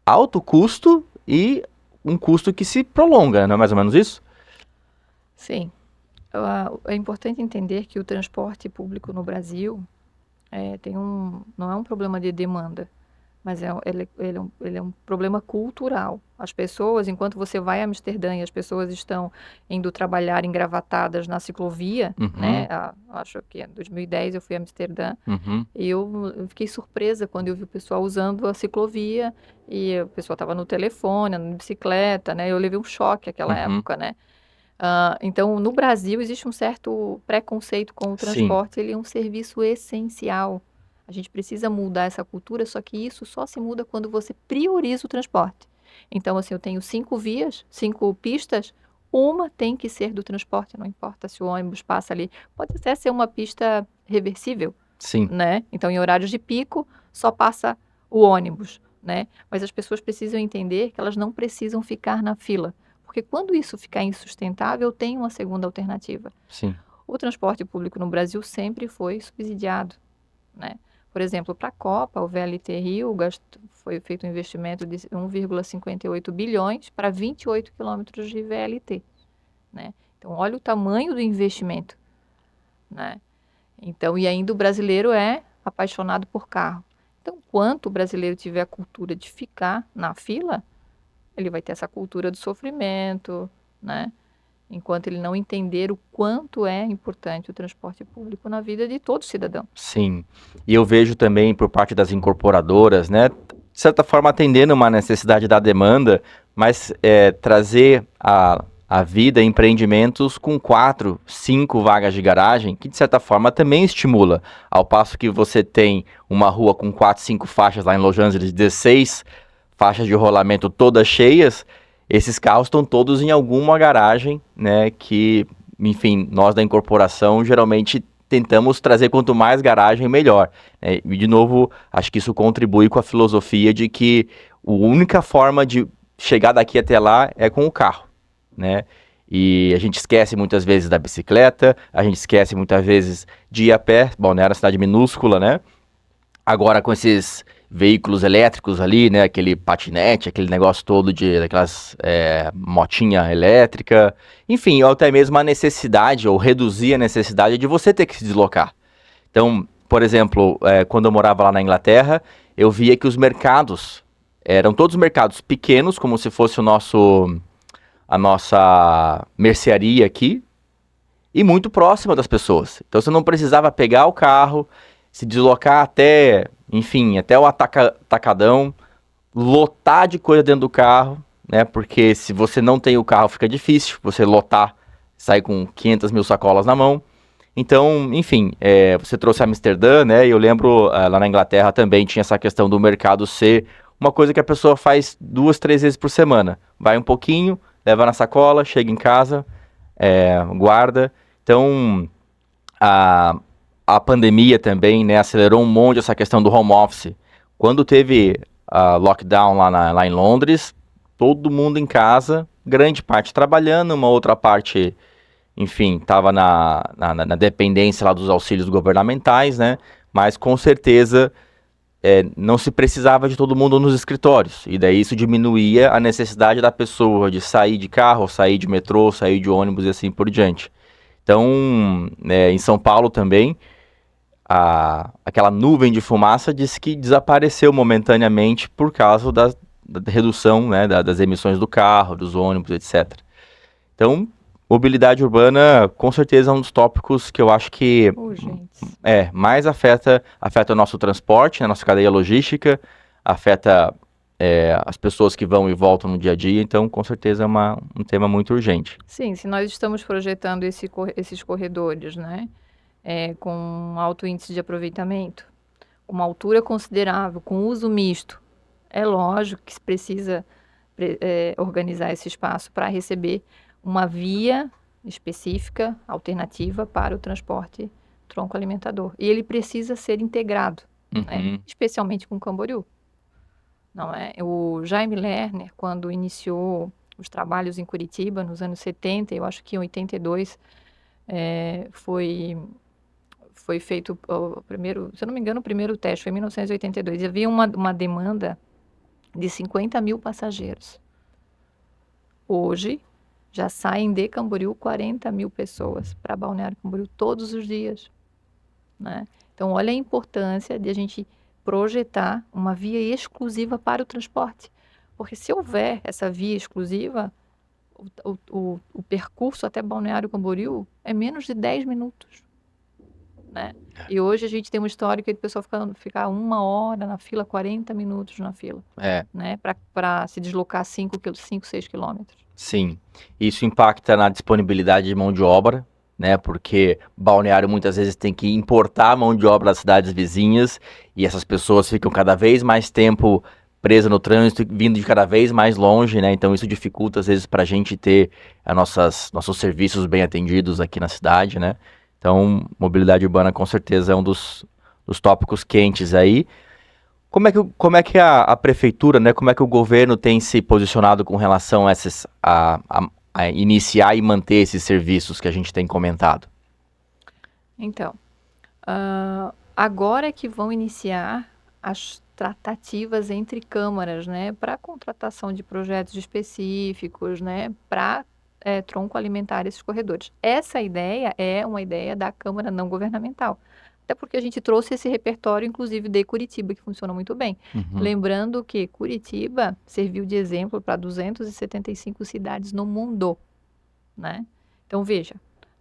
alto custo e um custo que se prolonga, não é mais ou menos isso? Sim. É importante entender que o transporte público no Brasil não é um problema de demanda, mas ele é um problema cultural. As pessoas, enquanto você vai a Amsterdã e as pessoas estão indo trabalhar engravatadas na ciclovia, né? Acho que em 2010 eu fui a Amsterdã, e eu fiquei surpresa quando eu vi o pessoal usando a ciclovia e o pessoal estava no telefone, na bicicleta, né? Eu levei um choque naquela época, né? Então, no Brasil, existe um certo preconceito com o transporte. Sim. Ele é um serviço essencial. A gente precisa mudar essa cultura, só que isso só se muda quando você prioriza o transporte. Então, assim, eu tenho 5 vias, 5 pistas, uma tem que ser do transporte, não importa se o ônibus passa ali. Pode até ser uma pista reversível. Sim. Né? Então, em horários de pico, só passa o ônibus, né? Mas as pessoas precisam entender que elas não precisam ficar na fila. Porque quando isso ficar insustentável, tem uma segunda alternativa. Sim. O transporte público no Brasil sempre foi subsidiado, né? Por exemplo, para a Copa, o VLT Rio foi feito um investimento de 1,58 bilhões para 28 quilômetros de VLT, né? Então, olha o tamanho do investimento, né? Então, e ainda o brasileiro é apaixonado por carro. Então, enquanto o brasileiro tiver a cultura de ficar na fila, ele vai ter essa cultura do sofrimento, né? Enquanto ele não entender o quanto é importante o transporte público na vida de todo cidadão. Sim, e eu vejo também por parte das incorporadoras, né, de certa forma atendendo uma necessidade da demanda, mas trazer a vida empreendimentos com 4, 5 vagas de garagem, que de certa forma também estimula, ao passo que você tem uma rua com 4, 5 faixas lá em Los Angeles, 16 faixas de rolamento todas cheias, esses carros estão todos em alguma garagem, né, que enfim, nós da incorporação geralmente tentamos trazer quanto mais garagem, melhor, né? E, de novo, acho que isso contribui com a filosofia de que a única forma de chegar daqui até lá é com o carro, né? E a gente esquece muitas vezes da bicicleta, a gente esquece muitas vezes de ir a pé. Balneário é uma cidade minúscula, né? Agora com esses veículos elétricos ali, né? Aquele patinete, aquele negócio todo daquelas motinha elétrica. Enfim, ou até mesmo a necessidade, ou reduzir a necessidade de você ter que se deslocar. Então, por exemplo, quando eu morava lá na Inglaterra, eu via que os mercados eram todos mercados pequenos, como se fosse a nossa mercearia aqui, e muito próxima das pessoas. Então você não precisava pegar o carro, se deslocar até, enfim, até o atacadão, lotar de coisa dentro do carro, né? Porque se você não tem o carro fica difícil, você lotar, sair com 500 mil sacolas na mão. Então, enfim, você trouxe Amsterdã, né? E eu lembro lá na Inglaterra também tinha essa questão do mercado ser uma coisa que a pessoa faz 2, 3 vezes por semana. Vai um pouquinho, leva na sacola, chega em casa, guarda. Então, a, a pandemia também, né, acelerou um monte essa questão do home office. Quando teve a lockdown lá em Londres, todo mundo em casa, grande parte trabalhando, uma outra parte, enfim, estava na dependência lá dos auxílios governamentais, né? Mas com certeza não se precisava de todo mundo nos escritórios. E daí isso diminuía a necessidade da pessoa de sair de carro, sair de metrô, sair de ônibus e assim por diante. Então, em São Paulo também, aquela nuvem de fumaça disse que desapareceu momentaneamente por causa da redução, né, das emissões do carro, dos ônibus, etc. Então, mobilidade urbana, com certeza, é um dos tópicos que eu acho que Urgente. mais afeta o nosso transporte, né, nossa cadeia logística, afeta as pessoas que vão e voltam no dia a dia, então, com certeza, é um tema muito urgente. Sim, se nós estamos projetando esses corredores, né, com alto índice de aproveitamento, com uma altura considerável, com uso misto, é lógico que se precisa organizar esse espaço para receber uma via específica, alternativa para o transporte tronco alimentador. E ele precisa ser integrado, né, especialmente com Camboriú. Não é? O Jaime Lerner, quando iniciou os trabalhos em Curitiba, nos anos 70, eu acho que em 82, foi feito o primeiro, se eu não me engano, o primeiro teste, foi em 1982. E havia uma demanda de 50 mil passageiros. Hoje, já saem de Camboriú 40 mil pessoas para Balneário Camboriú todos os dias, né? Então, olha a importância de a gente projetar uma via exclusiva para o transporte. Porque se houver essa via exclusiva, o percurso até Balneário Camboriú é menos de 10 minutos, né? E hoje a gente tem uma história que o pessoal fica 1 hora na fila, 40 minutos na fila, né? Para se deslocar 5, 6 quilômetros. Sim, isso impacta na disponibilidade de mão de obra, né? Porque Balneário muitas vezes tem que importar mão de obra das cidades vizinhas e essas pessoas ficam cada vez mais tempo presas no trânsito, vindo de cada vez mais longe, né? Então isso dificulta às vezes para a gente ter nossos serviços bem atendidos aqui na cidade, né? Então, mobilidade urbana com certeza é um dos tópicos quentes aí. Como é que a prefeitura, né, como é que o governo tem se posicionado com relação a iniciar e manter esses serviços que a gente tem comentado? Então, agora que vão iniciar as tratativas entre câmaras, né, para contratação de projetos específicos, né, para tronco alimentar esses corredores. Essa ideia é uma ideia da Câmara Não Governamental. Até porque a gente trouxe esse repertório, inclusive, de Curitiba, que funciona muito bem. Lembrando que Curitiba serviu de exemplo para 275 cidades no mundo, né? Então, veja,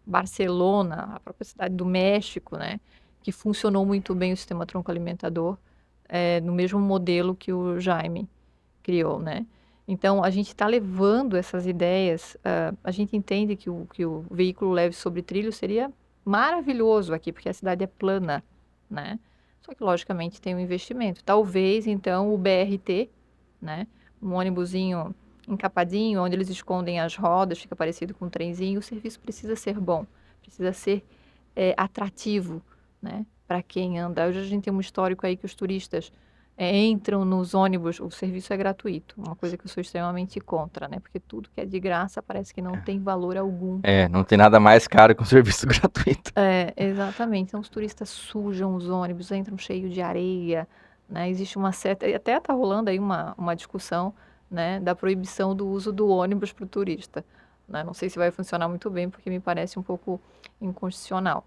Barcelona, a própria cidade do México, né, que funcionou muito bem o sistema tronco alimentador, no mesmo modelo que o Jaime criou, né? Então, a gente está levando essas ideias, a gente entende que o veículo leve sobre trilho seria maravilhoso aqui, porque a cidade é plana, né? Só que, logicamente, tem um investimento. Talvez, então, o BRT, né, um ônibusinho encapadinho, onde eles escondem as rodas, fica parecido com um trenzinho. O serviço precisa ser bom, precisa ser atrativo, né, para quem anda. Hoje a gente tem um histórico aí que os turistas entram nos ônibus, o serviço é gratuito, uma coisa que eu sou extremamente contra, né, porque tudo que é de graça parece que não tem valor algum. Não tem nada mais caro que um serviço gratuito. Exatamente. Então os turistas sujam os ônibus, entram cheio de areia, né, existe uma certa... Até está rolando aí uma discussão, né, da proibição do uso do ônibus para o turista, né? Não sei se vai funcionar muito bem, porque me parece um pouco inconstitucional.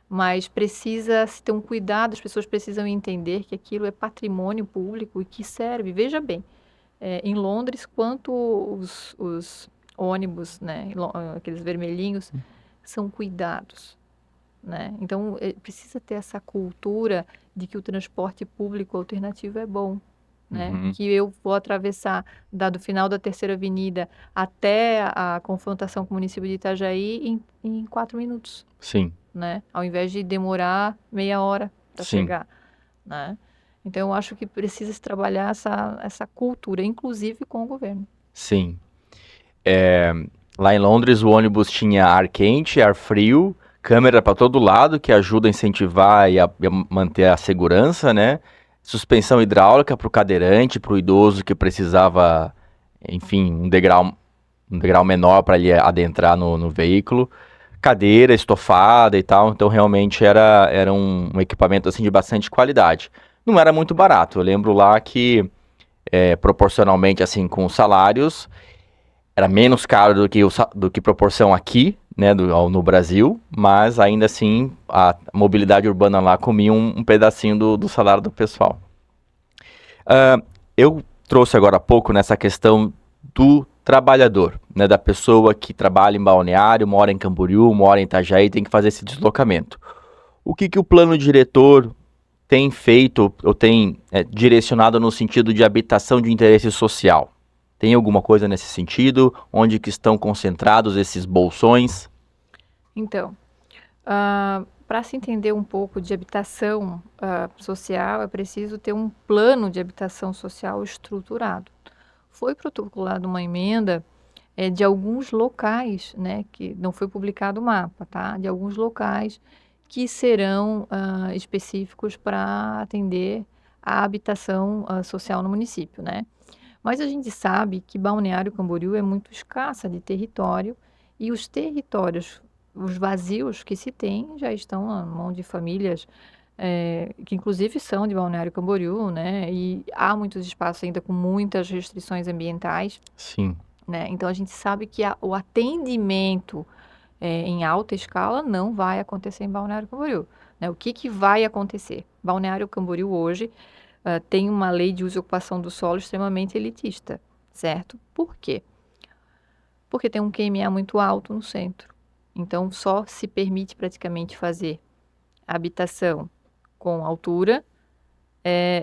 Mas precisa se ter um cuidado, as pessoas precisam entender que aquilo é patrimônio público e que serve. Veja bem, em Londres, quanto os ônibus, né, aqueles vermelhinhos, são cuidados, né? Então, precisa ter essa cultura de que o transporte público alternativo é bom, né? Uhum. Que eu vou atravessar do final da Terceira Avenida até a confrontação com o município de Itajaí em 4 minutos, Sim, né? Ao invés de demorar meia hora para sim, chegar, né? Então, eu acho que precisa se trabalhar essa cultura, inclusive com o governo. sim. Lá em Londres, o ônibus tinha ar quente, ar frio, câmera para todo lado, que ajuda a incentivar e a manter a segurança, né? Suspensão hidráulica para o cadeirante, para o idoso que precisava, enfim, um degrau menor para ele adentrar no veículo. Cadeira estofada e tal, então realmente era um equipamento assim de bastante qualidade. Não era muito barato, eu lembro lá que proporcionalmente assim com os salários era menos caro do que proporção aqui, né, no Brasil, mas ainda assim a mobilidade urbana lá comia um pedacinho do salário do pessoal. Eu trouxe agora há pouco nessa questão do trabalhador, né, da pessoa que trabalha em Balneário, mora em Camboriú, mora em Itajaí, tem que fazer esse deslocamento. O que o plano diretor tem feito ou tem direcionado no sentido de habitação de interesse social? Tem alguma coisa nesse sentido? Onde que estão concentrados esses bolsões? Então, para se entender um pouco de habitação social, é preciso ter um plano de habitação social estruturado. Foi protocolada uma emenda de alguns locais, né, que não foi publicado o mapa, tá? De alguns locais que serão específicos para atender a habitação social no município, né? Mas a gente sabe que Balneário Camboriú é muito escassa de território e os territórios, os vazios que se tem, já estão na mão de famílias que inclusive são de Balneário Camboriú, né? E há muitos espaços ainda com muitas restrições ambientais, Sim, né? Então a gente sabe que o atendimento em alta escala não vai acontecer em Balneário Camboriú, né? O que vai acontecer? Balneário Camboriú hoje tem uma lei de uso e ocupação do solo extremamente elitista, certo? Por quê? Porque tem um QMA muito alto no centro. Então, só se permite praticamente fazer habitação com altura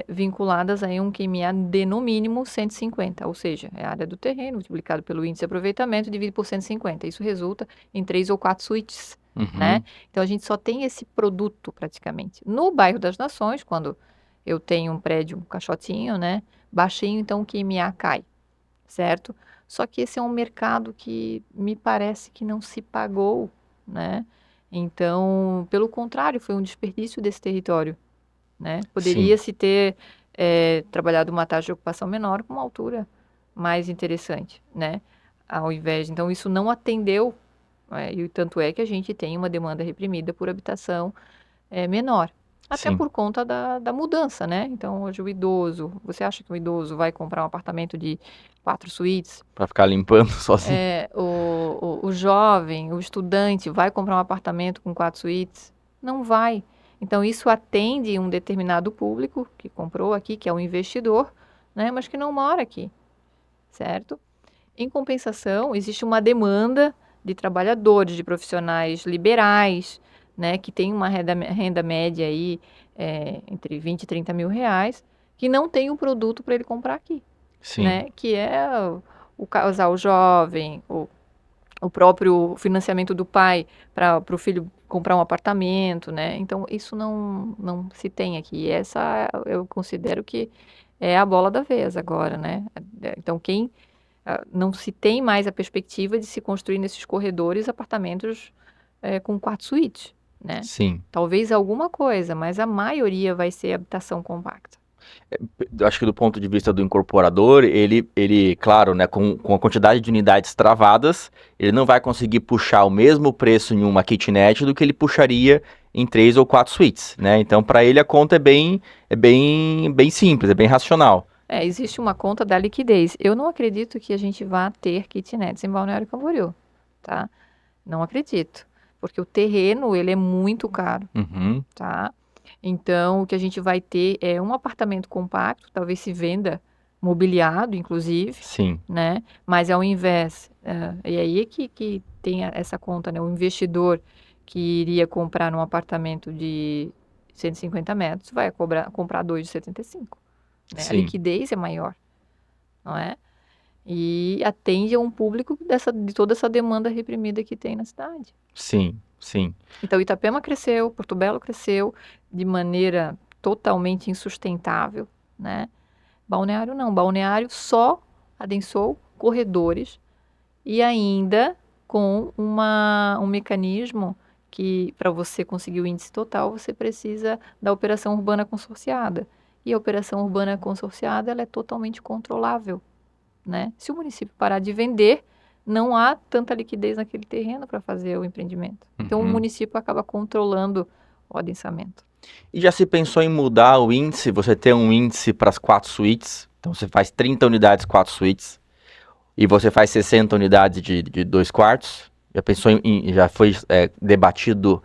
vinculadas a um QMA de no mínimo 150, ou seja, é a área do terreno multiplicado pelo índice de aproveitamento dividido por 150. Isso resulta em 3 ou 4 suítes, né? Então a gente só tem esse produto praticamente. No bairro das Nações, quando eu tenho um prédio, um caixotinho, né, baixinho, então o QMA cai, certo? Só que esse é um mercado que me parece que não se pagou, né? Então, pelo contrário, foi um desperdício desse território, né? sim, Poderia-se ter trabalhado uma taxa de ocupação menor com uma altura mais interessante, né? Ao invés, então isso não atendeu, e tanto é que a gente tem uma demanda reprimida por habitação menor, até sim. por conta da mudança, né? Então hoje o idoso, você acha que o idoso vai comprar um apartamento de 4 suítes? Para ficar limpando sozinho. O jovem, o estudante vai comprar um apartamento com 4 suítes? Não vai. Então, isso atende um determinado público que comprou aqui, que é o investidor, né, mas que não mora aqui, certo? Em compensação, existe uma demanda de trabalhadores, de profissionais liberais, né, que tem uma renda média aí entre 20 e 30 mil reais, que não tem o produto para ele comprar aqui, Sim, né? Que é o casal jovem, o próprio financiamento do pai para o filho comprar um apartamento, né? Então, isso não se tem aqui. Essa eu considero que é a bola da vez agora, né? Então, quem não se tem mais a perspectiva de se construir nesses corredores apartamentos com quarto suíte, né? Sim. Talvez alguma coisa, mas a maioria vai ser habitação compacta. Eu acho que do ponto de vista do incorporador, ele claro, né, com a quantidade de unidades travadas, ele não vai conseguir puxar o mesmo preço em uma kitnet do que ele puxaria em 3 ou 4 suítes, né? Então, para ele a conta bem simples, é bem racional. Existe uma conta da liquidez. Eu não acredito que a gente vá ter kitnets em Balneário Camboriú, tá? Não acredito, porque o terreno, ele é muito caro, Uhum. tá? Então, o que a gente vai ter é um apartamento compacto, talvez se venda mobiliado, inclusive, Sim. né? Mas ao invés, e aí é que tem essa conta, né? O investidor que iria comprar num apartamento de 150 metros vai comprar 2 de 75, né? A Sim. liquidez é maior, não é? E atende a um público de toda essa demanda reprimida que tem na cidade. Sim, sim. Então, Itapema cresceu, Porto Belo cresceu de maneira totalmente insustentável, né? Balneário não. Balneário só adensou corredores e ainda com um mecanismo que, para você conseguir o índice total, você precisa da operação urbana consorciada. E a operação urbana consorciada, ela é totalmente controlável, né? Se o município parar de vender, não há tanta liquidez naquele terreno para fazer o empreendimento. Então, o município acaba controlando o adensamento. E já se pensou em mudar o índice? Você ter um índice para as 4 suítes? Então você faz 30 unidades, 4 suítes, e você faz 60 unidades de 2 quartos? Já pensou já foi debatido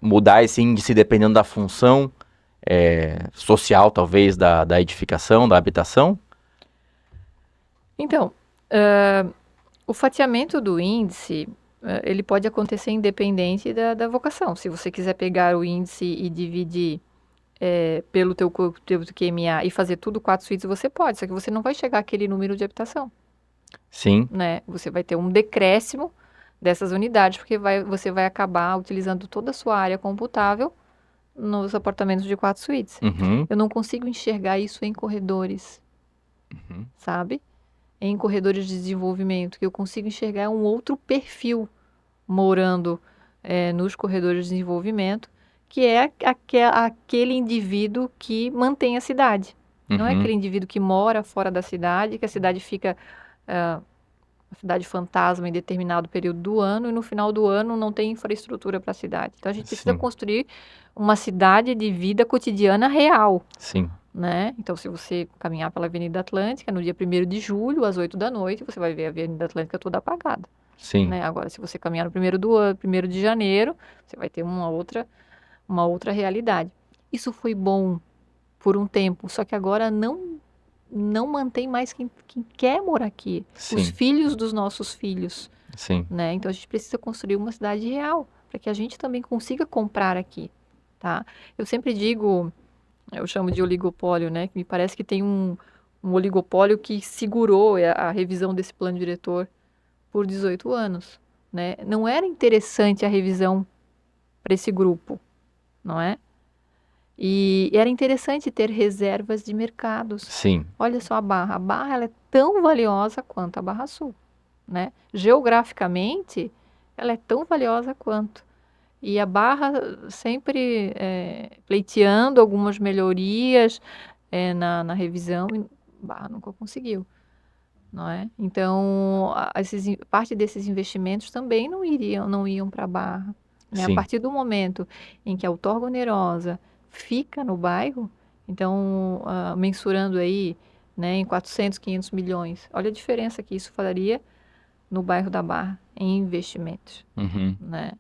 mudar esse índice dependendo da função social, talvez, da edificação, da habitação? Então, o fatiamento do índice, ele pode acontecer independente da vocação. Se você quiser pegar o índice e dividir pelo teu QMA e fazer tudo 4 suítes, você pode, só que você não vai chegar àquele número de habitação. Sim. Né? Você vai ter um decréscimo dessas unidades, porque você vai acabar utilizando toda a sua área computável nos apartamentos de 4 suítes. Uhum. Eu não consigo enxergar isso em corredores, sabe? Em corredores de desenvolvimento, que eu consigo enxergar um outro perfil morando nos corredores de desenvolvimento, que é aquele indivíduo que mantém a cidade. Não é aquele indivíduo que mora fora da cidade, que a cidade fica uma cidade fantasma em determinado período do ano e no final do ano não tem infraestrutura para a cidade. Então a gente precisa construir uma cidade de vida cotidiana real. Sim. Né? Então, se você caminhar pela Avenida Atlântica, no dia 1º de julho, às 8 da noite, você vai ver a Avenida Atlântica toda apagada. Sim. Né? Agora, se você caminhar no 1º de janeiro, você vai ter uma outra realidade. Isso foi bom por um tempo, só que agora não mantém mais quem quer morar aqui. Sim. Os filhos dos nossos filhos. Sim. Né? Então, a gente precisa construir uma cidade real, para que a gente também consiga comprar aqui. Tá? Eu sempre digo... Eu chamo de oligopólio, né? Que me parece que tem um oligopólio que segurou a revisão desse plano diretor por 18 anos, né? Não era interessante a revisão para esse grupo, não é? E era interessante ter reservas de mercados. Sim. Olha só a Barra. A Barra ela é tão valiosa quanto a Barra Sul, né? Geograficamente, ela é tão valiosa quanto. E a Barra sempre pleiteando algumas melhorias na revisão, e a Barra nunca conseguiu, não é? Então, parte desses investimentos também não iam para a Barra. Né? A partir do momento em que a outorga onerosa fica no bairro, então, mensurando aí, né, em 400, 500 milhões, olha a diferença que isso faria no bairro da Barra em investimentos, né?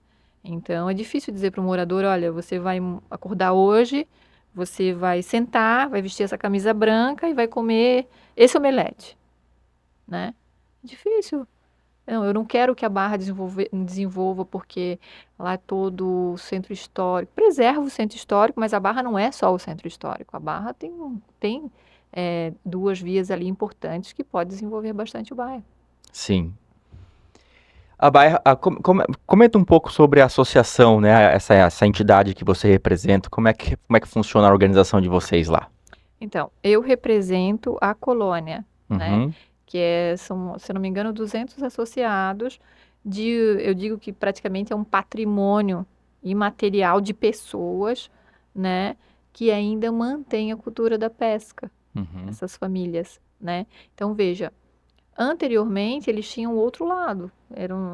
Então, é difícil dizer para o morador, olha, você vai acordar hoje, você vai sentar, vai vestir essa camisa branca e vai comer esse omelete, né? Difícil. Não, eu não quero que a Barra desenvolva porque lá é todo o centro histórico. Preserva o centro histórico, mas a Barra não é só o centro histórico. A Barra tem 2 vias ali importantes que pode desenvolver bastante o bairro. Sim. A Barra, comenta um pouco sobre a associação, né? Essa entidade que você representa. Como é que funciona a organização de vocês lá? Então, eu represento a colônia, né? são, se eu não me engano, 200 associados eu digo que praticamente é um patrimônio imaterial de pessoas, né, que ainda mantém a cultura da pesca, Uhum. essas famílias, né? Então, veja, anteriormente eles tinham o outro lado,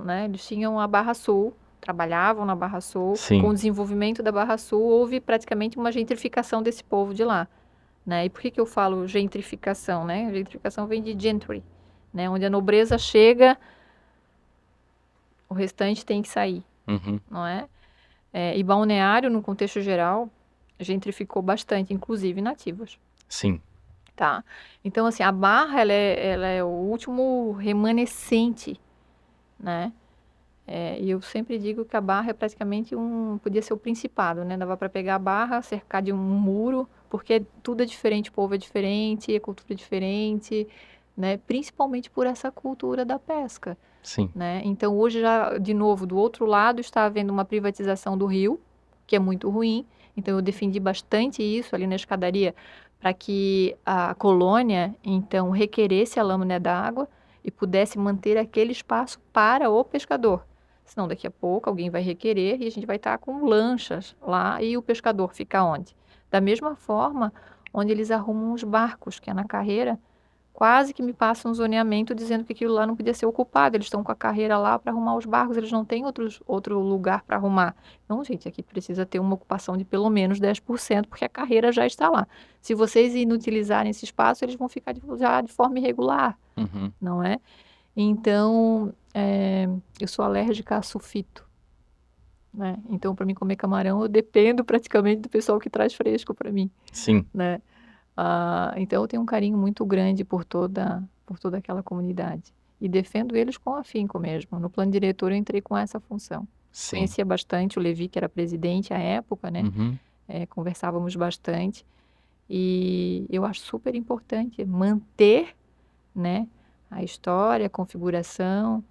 né, eles tinham a Barra Sul, trabalhavam na Barra Sul. Com o Sim. desenvolvimento da Barra Sul, houve praticamente uma gentrificação desse povo de lá, né? E por que eu falo gentrificação, né? Gentrificação vem de gentry, né? Onde a nobreza chega, o restante tem que sair, Uhum. não é? E Balneário, no contexto geral, gentrificou bastante, inclusive nativos, Sim. tá? Então, assim, a Barra, ela é o último remanescente, né? E eu sempre digo que a Barra é praticamente podia ser o Principado, né? Dava para pegar a Barra, cercar de um muro, porque tudo é diferente, o povo é diferente, a cultura é diferente, né? Principalmente por essa cultura da pesca, Sim. né? Então, hoje já, de novo, do outro lado está havendo uma privatização do rio, que é muito ruim. Então, eu defendi bastante isso ali na escadaria, para que a colônia, então, requeresse a lâmina d'água e pudesse manter aquele espaço para o pescador. Senão, daqui a pouco, alguém vai requerer e a gente vai estar com lanchas lá e o pescador fica onde? Da mesma forma, onde eles arrumam os barcos, que é na carreira, quase que me passa um zoneamento dizendo que aquilo lá não podia ser ocupado. Eles estão com a carreira lá para arrumar os barcos, eles não têm outro lugar para arrumar. Então, gente, aqui precisa ter uma ocupação de pelo menos 10%, porque a carreira já está lá. Se vocês inutilizarem esse espaço, eles vão ficar já de forma irregular, Uhum. não é? Então, eu sou alérgica a sulfito, né? Então, para mim comer camarão, eu dependo praticamente do pessoal que traz fresco para mim, Sim. né? Então, eu tenho um carinho muito grande por toda aquela comunidade. E defendo eles com afinco mesmo. No plano diretor, eu entrei com essa função. Sim. Conhecia bastante o Levi, que era presidente à época, né? Uhum. Conversávamos bastante. E eu acho super importante manter, né, a história, a configuração.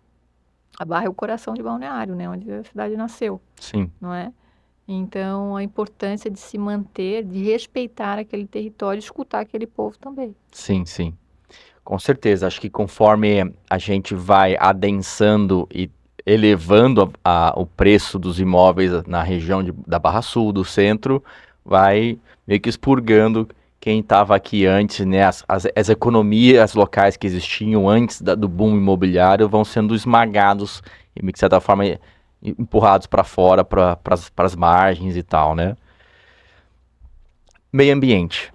A Barra é o coração de Balneário, né? Onde a cidade nasceu, Sim. não é? Então, a importância de se manter, de respeitar aquele território, escutar aquele povo também. Sim, sim. Com certeza. Acho que conforme a gente vai adensando e elevando o preço dos imóveis na região da Barra Sul, do centro, vai meio que expurgando quem estava aqui antes, né? As economias locais que existiam antes do boom imobiliário vão sendo esmagados e, de certa forma, empurrados para fora, para as margens e tal, né? Meio ambiente.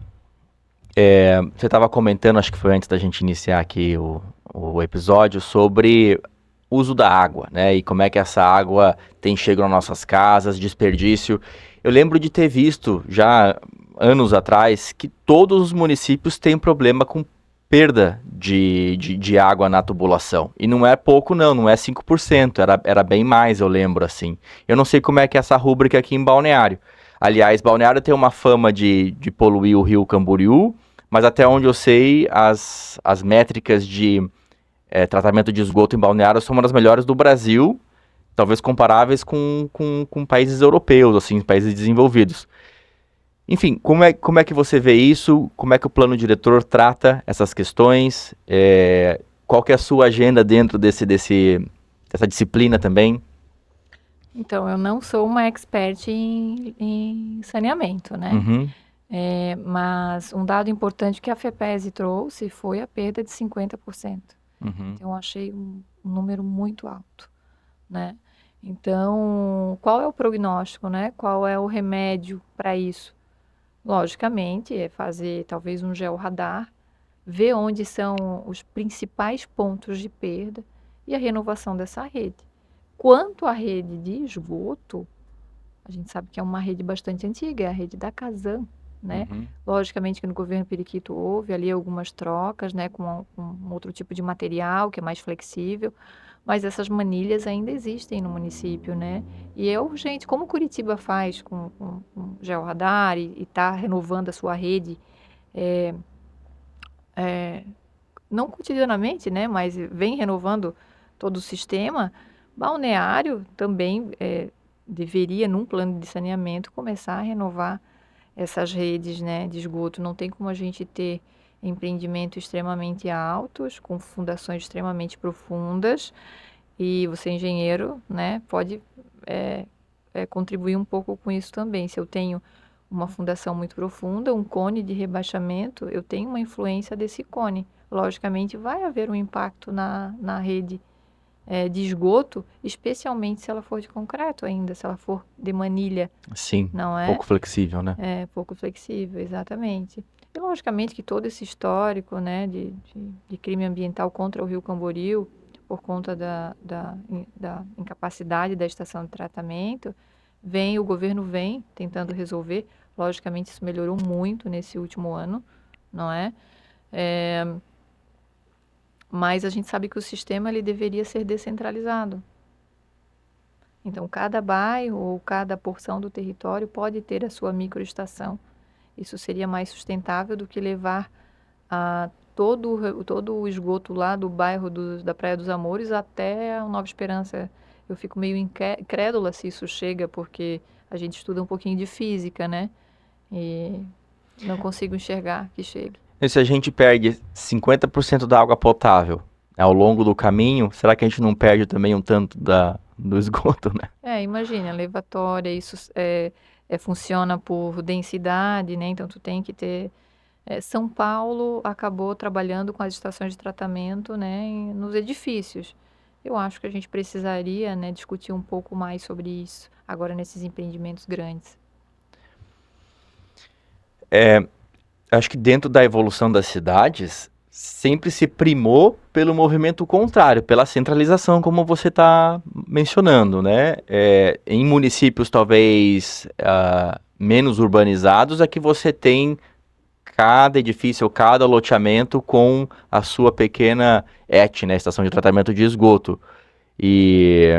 Você estava comentando, acho que foi antes da gente iniciar aqui o episódio, sobre uso da água, né? E como é que essa água chega nas nossas casas, desperdício. Eu lembro de ter visto já anos atrás que todos os municípios têm problema com perda de água na tubulação. E não é pouco não é 5%, era bem mais, eu lembro assim. Eu não sei como é que é essa rúbrica aqui em Balneário. Aliás, Balneário tem uma fama de poluir o rio Camboriú, mas até onde eu sei, as métricas de tratamento de esgoto em Balneário são uma das melhores do Brasil, talvez comparáveis com países europeus, assim, países desenvolvidos. Enfim, como é que você vê isso? Como é que o plano diretor trata essas questões? Qual que é a sua agenda dentro dessa disciplina também? Então, eu não sou uma expert em saneamento, né? Uhum. Mas um dado importante que a FEPESE trouxe foi a perda de 50%. Uhum. Então, eu achei um número muito alto, né? Então, qual é o prognóstico, né? Qual é o remédio para isso? Logicamente, é fazer talvez um georradar, ver onde são os principais pontos de perda e a renovação dessa rede. Quanto à rede de esgoto, a gente sabe que é uma rede bastante antiga, é a rede da Casan, né? Uhum. Logicamente que no governo Periquito houve ali algumas trocas, né, com outro tipo de material que é mais flexível, mas essas manilhas ainda existem no município, né? E é urgente, como Curitiba faz com georradar e está renovando a sua rede, é, não cotidianamente, né, mas vem renovando todo o sistema. Balneário também deveria, num plano de saneamento, começar a renovar essas redes, né, de esgoto. Não tem como a gente ter empreendimentos extremamente altos, com fundações extremamente profundas, e você, engenheiro, né, pode contribuir um pouco com isso também. Se eu tenho uma fundação muito profunda, um cone de rebaixamento, eu tenho uma influência desse cone. Logicamente, vai haver um impacto na rede de esgoto, especialmente se ela for de concreto ainda, se ela for de manilha, Sim, não é? pouco flexível, né? É, pouco flexível, exatamente. E logicamente que todo esse histórico, né, de crime ambiental contra o Rio Camboriú, por conta da incapacidade da estação de tratamento, o governo vem tentando resolver. Logicamente isso melhorou muito nesse último ano, não é? Mas a gente sabe que o sistema ele deveria ser descentralizado. Então, cada bairro ou cada porção do território pode ter a sua microestação. Isso seria mais sustentável do que levar todo o esgoto lá do bairro da Praia dos Amores até a Nova Esperança. Eu fico meio incrédula se isso chega, porque a gente estuda um pouquinho de física, né? E não consigo enxergar que chegue. E se a gente perde 50% da água potável ao longo do caminho, será que a gente não perde também um tanto do esgoto, né? Imagina, levatória, isso funciona por densidade, né? Então, tu tem que ter... São Paulo acabou trabalhando com as estações de tratamento, né, nos edifícios. Eu acho que a gente precisaria, né, discutir um pouco mais sobre isso, agora nesses empreendimentos grandes. Acho que dentro da evolução das cidades, sempre se primou pelo movimento contrário, pela centralização, como você está mencionando, né? Em municípios talvez menos urbanizados, é que você tem cada edifício ou cada loteamento com a sua pequena ET, né, estação de tratamento de esgoto. E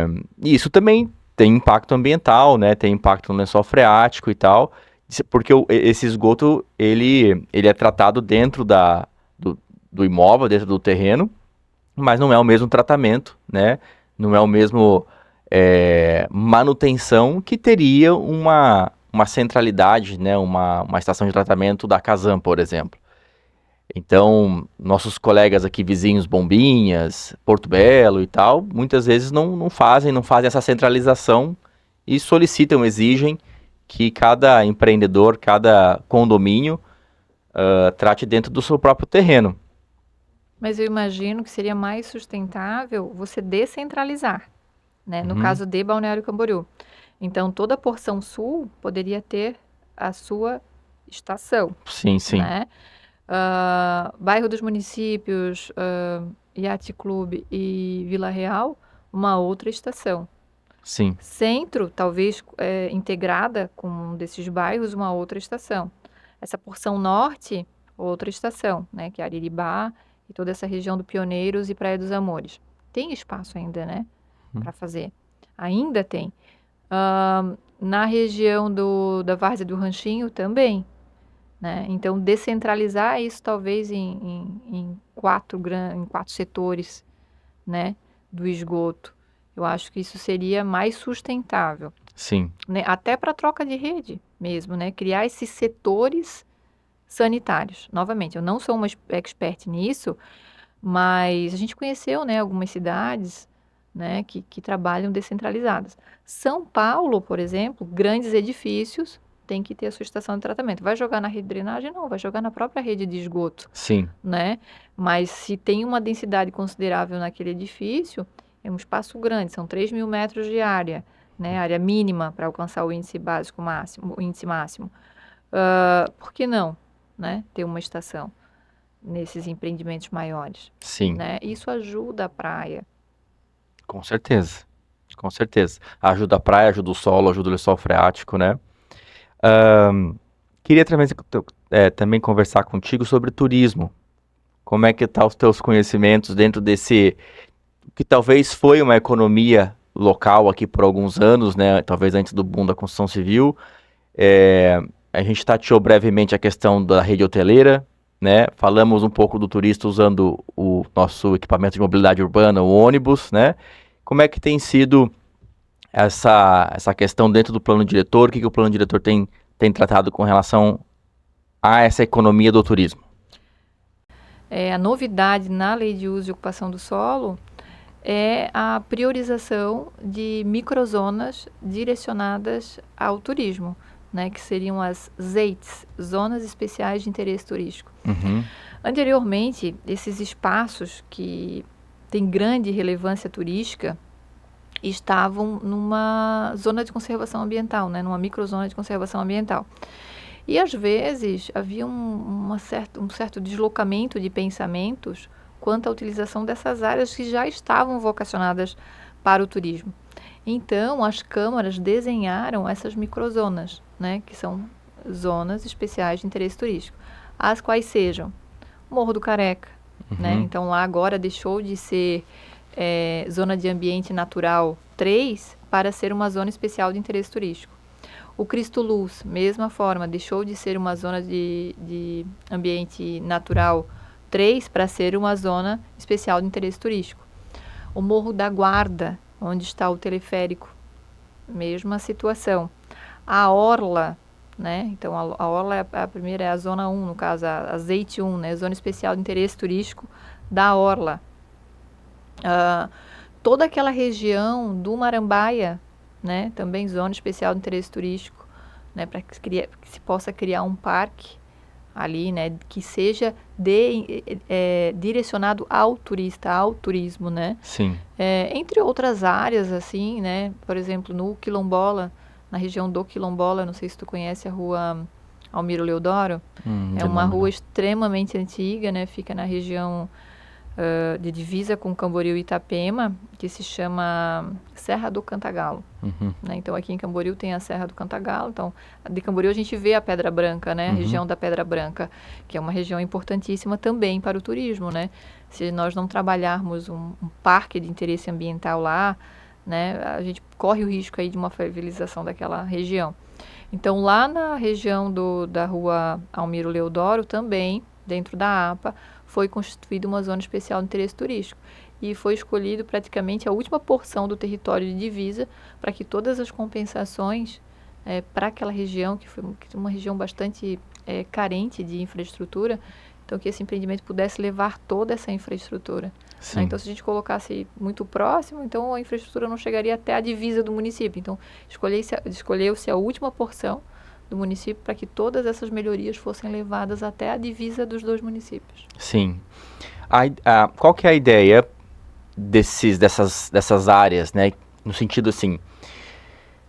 isso também tem impacto ambiental, né? Tem impacto no lençol freático e tal, porque esse esgoto ele é tratado dentro do imóvel, dentro do terreno, mas não é o mesmo tratamento, né? Não é o mesmo manutenção que teria uma centralidade, né? Uma estação de tratamento da Casan, por exemplo. Então, nossos colegas aqui vizinhos, Bombinhas, Porto Belo e tal, muitas vezes não fazem essa centralização e solicitam, exigem que cada empreendedor, cada condomínio trate dentro do seu próprio terreno. Mas eu imagino que seria mais sustentável você descentralizar, né? No caso de Balneário Camboriú. Então, toda a porção sul poderia ter a sua estação, Sim, sim. né? Bairro dos Municípios, Yacht Clube e Vila Real, uma outra estação. Sim. Centro, talvez integrada com um desses bairros, uma outra estação. Essa porção norte, outra estação, né? Que é Ariribá e toda essa região do Pioneiros e Praia dos Amores. Tem espaço ainda, né? Para fazer. Ainda tem. Na região da Várzea do Ranchinho também. Né? Então, descentralizar isso talvez em quatro setores, né, do esgoto. Eu acho que isso seria mais sustentável. Sim. Né? Até para troca de rede mesmo, né? Criar esses setores sanitários. Novamente, eu não sou uma expert nisso, mas a gente conheceu, né, algumas cidades, né, que trabalham descentralizadas. São Paulo, por exemplo, grandes edifícios, tem que ter a sua estação de tratamento. Vai jogar na rede de drenagem? Não, vai jogar na própria rede de esgoto. Sim. Né? Mas se tem uma densidade considerável naquele edifício, é um espaço grande, são 3.000 metros de área, né? Área mínima para alcançar o índice básico máximo, o índice máximo. Por que não, né? Ter uma estação nesses empreendimentos maiores? Sim. Né? Isso ajuda a praia. Com certeza. Com certeza. Ajuda a praia, ajuda o solo, ajuda o lençol freático, né? Queria também conversar contigo sobre turismo. Como é que tá os teus conhecimentos dentro desse que talvez foi uma economia local aqui por alguns anos, né? Talvez antes do boom da construção civil. A gente tateou brevemente a questão da rede hoteleira, né? Falamos um pouco do turista usando o nosso equipamento de mobilidade urbana, o ônibus, né? Como é que tem sido essa questão dentro do plano diretor? O que o plano diretor tem tratado com relação a essa economia do turismo? a novidade na Lei de Uso e Ocupação do Solo é a priorização de microzonas direcionadas ao turismo, né, que seriam as ZEITs, Zonas Especiais de Interesse Turístico. Uhum. Anteriormente, esses espaços que têm grande relevância turística estavam numa zona de conservação ambiental, né, numa microzona de conservação ambiental. E às vezes havia um certo deslocamento de pensamentos quanto à utilização dessas áreas que já estavam vocacionadas para o turismo. Então, as câmaras desenharam essas microzonas, né, que são zonas especiais de interesse turístico, as quais sejam Morro do Careca, né? Então lá agora deixou de ser zona de ambiente natural 3 para ser uma zona especial de interesse turístico. O Cristo Luz, mesma forma, deixou de ser uma zona de ambiente natural 3 para ser uma zona especial de interesse turístico. O Morro da Guarda, onde está o teleférico, mesma situação. A Orla, né? Então a Orla a primeira é a zona 1, no caso a ZEIT 1, né? Zona especial de interesse turístico da Orla. Toda aquela região do Marambaia, né? Também zona especial de interesse turístico, né? Para que se possa criar um parque ali, né? Que seja direcionado ao turista, ao turismo, né? Sim. Entre outras áreas, assim, né? Por exemplo, no Quilombola, na região do Quilombola, não sei se tu conhece a rua Almiro Leodoro, é uma rua extremamente antiga, né? Fica na região de divisa com Camboriú e Itapema, que se chama Serra do Cantagalo. Né? Então, aqui em Camboriú tem a Serra do Cantagalo. Então, de Camboriú a gente vê a Pedra Branca, né? A região da Pedra Branca, que é uma região importantíssima também para o turismo, né? Se nós não trabalharmos um parque de interesse ambiental lá, né? A gente corre o risco aí de uma fragilização daquela região. Então, lá na região da rua Almiro Leodoro, também, dentro da APA, foi constituída uma zona especial de interesse turístico. E foi escolhido praticamente a última porção do território de divisa para que todas as compensações para aquela região, que foi uma região bastante carente de infraestrutura, então que esse empreendimento pudesse levar toda essa infraestrutura. Né? Então, se a gente colocasse muito próximo, então a infraestrutura não chegaria até a divisa do município. Então, escolheu-se a última porção do município para que todas essas melhorias fossem levadas até a divisa dos dois municípios. Sim. Qual que é a ideia dessas áreas, né? No sentido assim,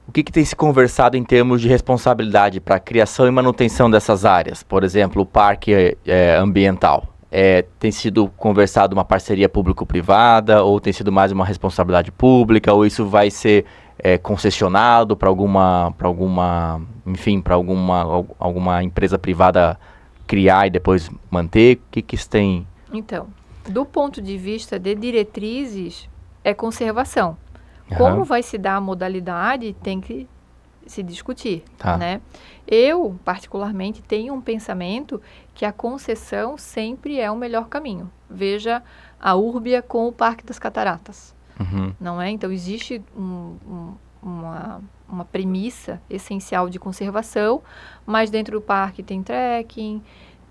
o que tem se conversado em termos de responsabilidade para a criação e manutenção dessas áreas? Por exemplo, o parque ambiental. Tem sido conversado uma parceria público-privada, ou tem sido mais uma responsabilidade pública, ou isso vai ser concessionado para alguma empresa privada criar e depois manter? O que isso tem? Então, do ponto de vista de diretrizes, é conservação. Como vai se dar a modalidade, tem que se discutir, né? Eu, particularmente, tenho um pensamento que a concessão sempre é o melhor caminho. Veja a Úrbia com o Parque das Cataratas, não é? Então, existe uma premissa essencial de conservação, mas dentro do parque tem trekking,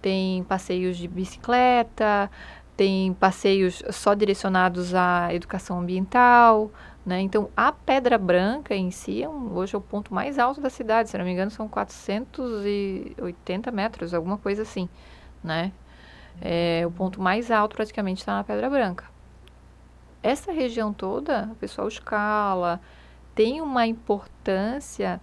tem passeios de bicicleta, tem passeios só direcionados à educação ambiental, né? Então, a Pedra Branca em si hoje é o ponto mais alto da cidade, se não me engano são 480 metros, alguma coisa assim, né? O ponto mais alto praticamente está na Pedra Branca. Essa região toda, o pessoal escala, tem uma importância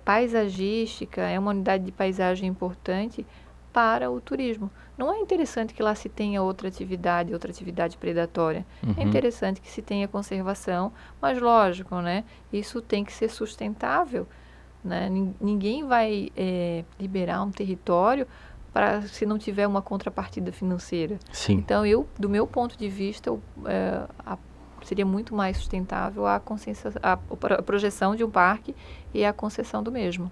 paisagística, é uma unidade de paisagem importante para o turismo. Não é interessante que lá se tenha outra atividade predatória. É interessante que se tenha conservação, mas lógico, né? Isso tem que ser sustentável, né? Ninguém vai liberar um território se não tiver uma contrapartida financeira. Sim. Então, do meu ponto de vista, seria muito mais sustentável a projeção de um parque e a concessão do mesmo.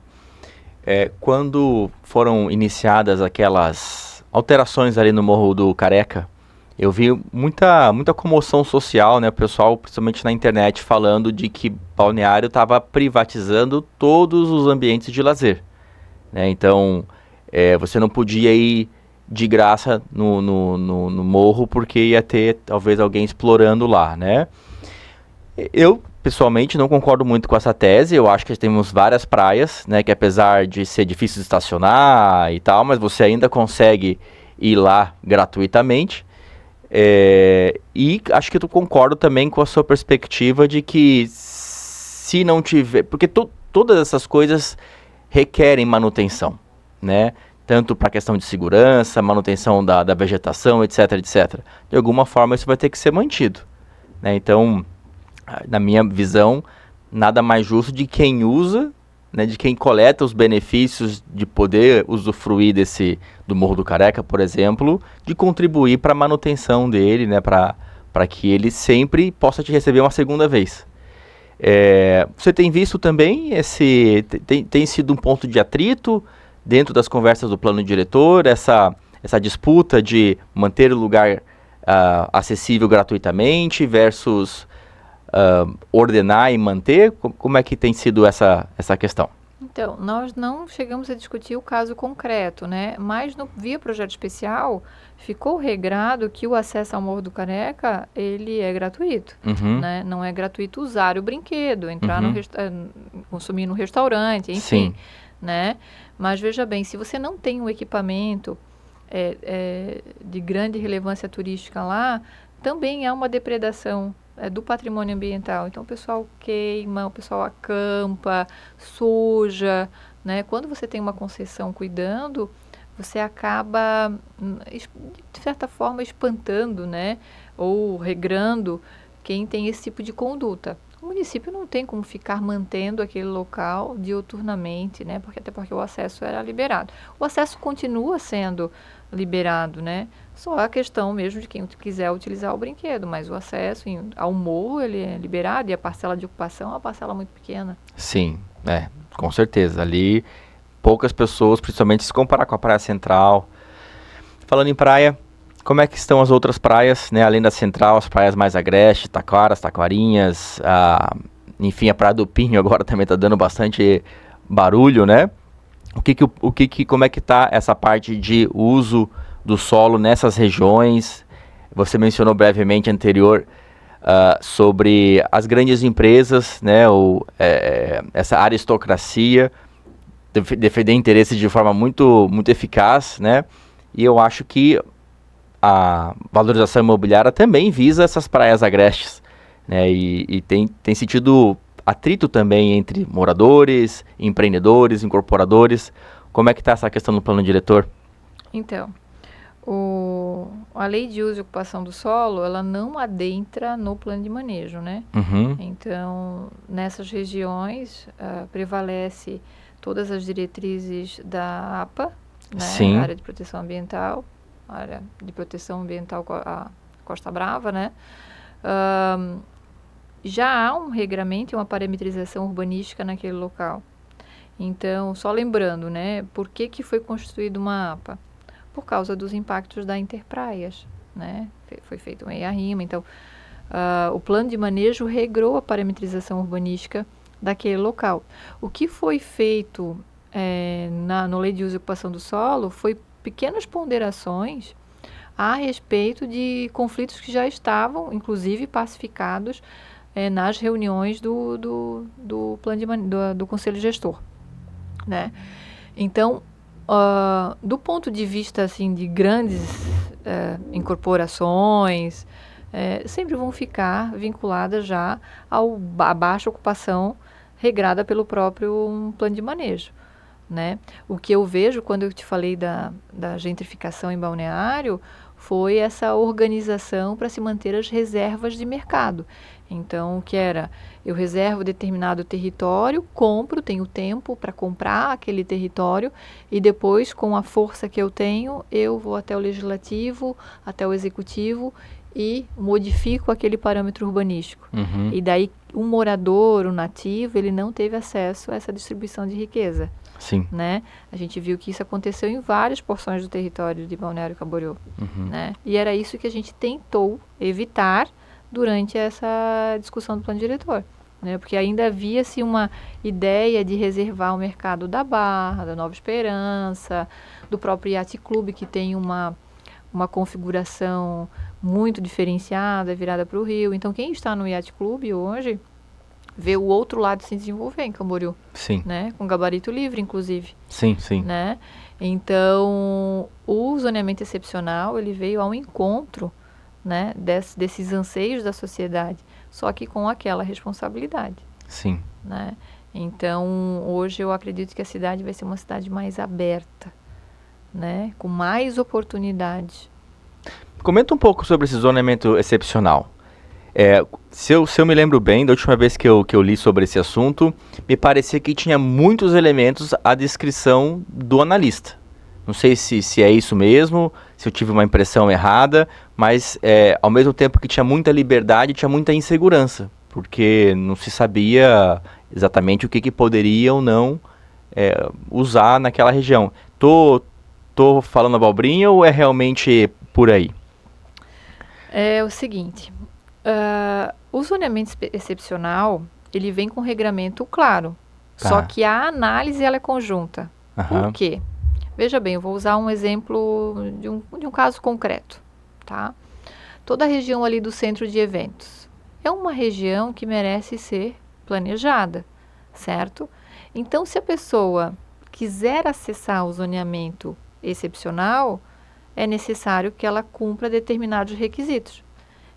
Quando foram iniciadas aquelas alterações ali no Morro do Careca, eu vi muita comoção social, né? O pessoal, principalmente na internet, falando de que Balneário estava privatizando todos os ambientes de lazer, né? Então, você não podia ir de graça no morro, porque ia ter talvez alguém explorando lá, né? Eu, pessoalmente, não concordo muito com essa tese. Eu acho que temos várias praias, né, que apesar de ser difícil de estacionar e tal, mas você ainda consegue ir lá gratuitamente. E acho que eu concordo também com a sua perspectiva de que se não tiver... Porque todas essas coisas requerem manutenção, né? Tanto para a questão de segurança, manutenção da vegetação, etc, etc. De alguma forma isso vai ter que ser mantido, né? Então, na minha visão, nada mais justo de quem usa, né, de quem coleta os benefícios de poder usufruir do Morro do Careca, por exemplo, de contribuir para a manutenção dele, né, para que ele sempre possa te receber uma segunda vez. Você tem visto também tem sido um ponto de atrito dentro das conversas do plano diretor, essa disputa de manter o lugar acessível gratuitamente versus ordenar e manter? Como é que tem sido essa questão? Então, nós não chegamos a discutir o caso concreto, né? Mas via projeto especial, ficou regrado que o acesso ao Morro do Careca, ele é gratuito, né? Não é gratuito usar o brinquedo, entrar consumir no restaurante, enfim, né? Mas veja bem, se você não tem um equipamento de grande relevância turística lá, também há uma depredação do patrimônio ambiental. Então o pessoal queima, o pessoal acampa, suja, né? Quando você tem uma concessão cuidando, você acaba, de certa forma, espantando, né? Ou regrando quem tem esse tipo de conduta. O município não tem como ficar mantendo aquele local diuturnamente, né? Até porque o acesso era liberado. O acesso continua sendo liberado, né? Só a questão mesmo de quem quiser utilizar o brinquedo, mas o acesso ao morro, ele é liberado, e a parcela de ocupação é uma parcela muito pequena. Sim, com certeza. Ali, poucas pessoas, principalmente se comparar com a Praia Central. Falando em praia, como é que estão as outras praias, né? Além da Central, as praias mais agrestes, Taquaras, Taquarinhas, enfim, a Praia do Pinho agora também está dando bastante barulho, né? Como é que está essa parte de uso do solo nessas regiões? Você mencionou brevemente anterior sobre as grandes empresas, né? Essa aristocracia defender interesses de forma muito, muito eficaz, né? E eu acho que a valorização imobiliária também visa essas praias agrestes, né? E tem sentido atrito também entre moradores, empreendedores, incorporadores. Como é que está essa questão no plano diretor? Então, a lei de uso e ocupação do solo, ela não adentra no plano de manejo, né? Então, nessas regiões, prevalece todas as diretrizes da APA, né? Sim. Área de proteção ambiental, área de proteção ambiental a Costa Brava, né? Já há um regramento e uma parametrização urbanística naquele local. Então, só lembrando, né? Por que foi constituída uma APA? Por causa dos impactos da Interpraias, né? Foi feito uma EIA-RIMA. Então, o plano de manejo regrou a parametrização urbanística daquele local. O que foi feito na lei de uso e ocupação do solo foi pequenas ponderações a respeito de conflitos que já estavam, inclusive, pacificados nas reuniões do plano do Conselho Gestor, né? Então, do ponto de vista assim, de grandes incorporações, sempre vão ficar vinculadas já à baixa ocupação regrada pelo próprio plano de manejo, né? O que eu vejo quando eu te falei da gentrificação em Balneário foi essa organização para se manter as reservas de mercado. Então, o que era? Eu reservo determinado território, tenho tempo para comprar aquele território e depois, com a força que eu tenho, eu vou até o legislativo, até o executivo e modifico aquele parâmetro urbanístico. E daí, o morador, o nativo, ele não teve acesso a essa distribuição de riqueza. Sim. Né? A gente viu que isso aconteceu em várias porções do território de Balneário Camboriú. Né? E era isso que a gente tentou evitar durante essa discussão do plano diretor. né? Porque ainda havia-se uma ideia de reservar o mercado da Barra, da Nova Esperança, do próprio Yacht Club, que tem uma configuração muito diferenciada, virada para o Rio. Então, quem está no Yacht Club hoje vê o outro lado se desenvolver em Camboriú, Sim, né? Com gabarito livre, inclusive, sim, sim. né? Então, o zoneamento excepcional, ele veio ao encontro, né, desses anseios da sociedade, só que com aquela responsabilidade, Sim. né? Então, hoje eu acredito que a cidade vai ser uma cidade mais aberta, né? Com mais oportunidades. Comenta um pouco sobre esse zoneamento excepcional. Se eu me lembro bem, da última vez que eu li sobre esse assunto, me parecia que tinha muitos elementos à descrição do analista. Não sei se é isso mesmo, se eu tive uma impressão errada, mas ao mesmo tempo que tinha muita liberdade, tinha muita insegurança, porque não se sabia exatamente o que poderia ou não usar naquela região. Tô falando abobrinha ou é realmente por aí? É o seguinte, o zoneamento excepcional, ele vem com regramento claro, só Tá. que a análise ela é conjunta. Por Aham. quê? Veja bem, eu vou usar um exemplo de um caso concreto, tá? Toda a região ali do centro de eventos é uma região que merece ser planejada, certo? Então, se a pessoa quiser acessar o zoneamento excepcional, é necessário que ela cumpra determinados requisitos.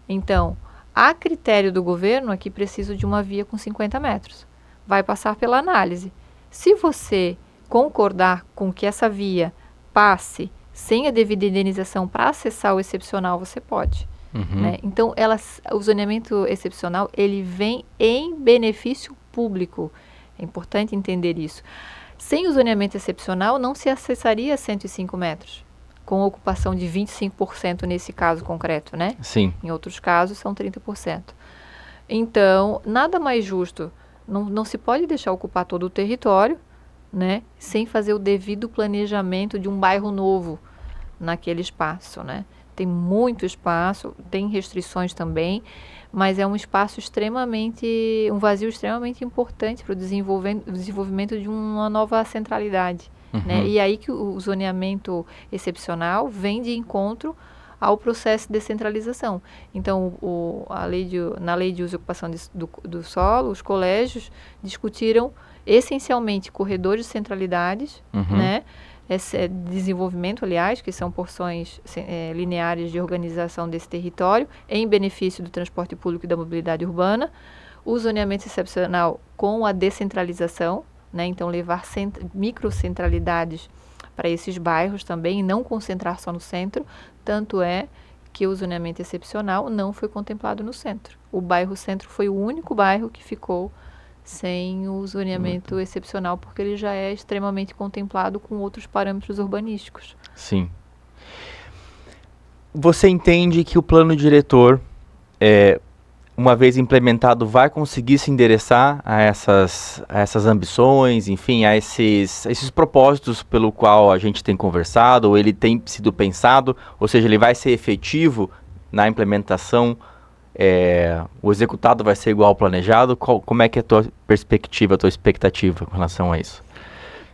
Então, a critério do governo, aqui preciso de uma via com 50 metros. Vai passar pela análise. Se você concordar com que essa via passe sem a devida indenização para acessar o excepcional, você pode. Uhum. Né? Então, o zoneamento excepcional, ele vem em benefício público. É importante entender isso. Sem o zoneamento excepcional, não se acessaria 105 metros, com ocupação de 25% nesse caso concreto, né? Sim. Em outros casos, são 30%. Então, nada mais justo. Não se pode deixar ocupar todo o território, né, sem fazer o devido planejamento de um bairro novo naquele espaço, né? Tem muito espaço, tem restrições também, mas é um espaço um vazio extremamente importante para o desenvolvimento de uma nova centralidade, né? E aí que o zoneamento excepcional vem de encontro ao processo de descentralização. Então, na lei de uso e ocupação do solo, os colégios discutiram essencialmente corredores de centralidades, né? Esse desenvolvimento, aliás, que são porções lineares de organização desse território, em benefício do transporte público e da mobilidade urbana, o zoneamento excepcional com a descentralização, né? Então levar microcentralidades para esses bairros também, e não concentrar só no centro, tanto é que o zoneamento excepcional não foi contemplado no centro. O bairro Centro foi o único bairro que ficou sem o zoneamento excepcional, porque ele já é extremamente contemplado com outros parâmetros urbanísticos. Sim. Você entende que o plano diretor, uma vez implementado, vai conseguir se endereçar a essas ambições, enfim, a esses propósitos pelo qual a gente tem conversado, ou ele tem sido pensado, ou seja, ele vai ser efetivo na implementação? O executado vai ser igual ao planejado? Como é que é a tua perspectiva, a tua expectativa com relação a isso?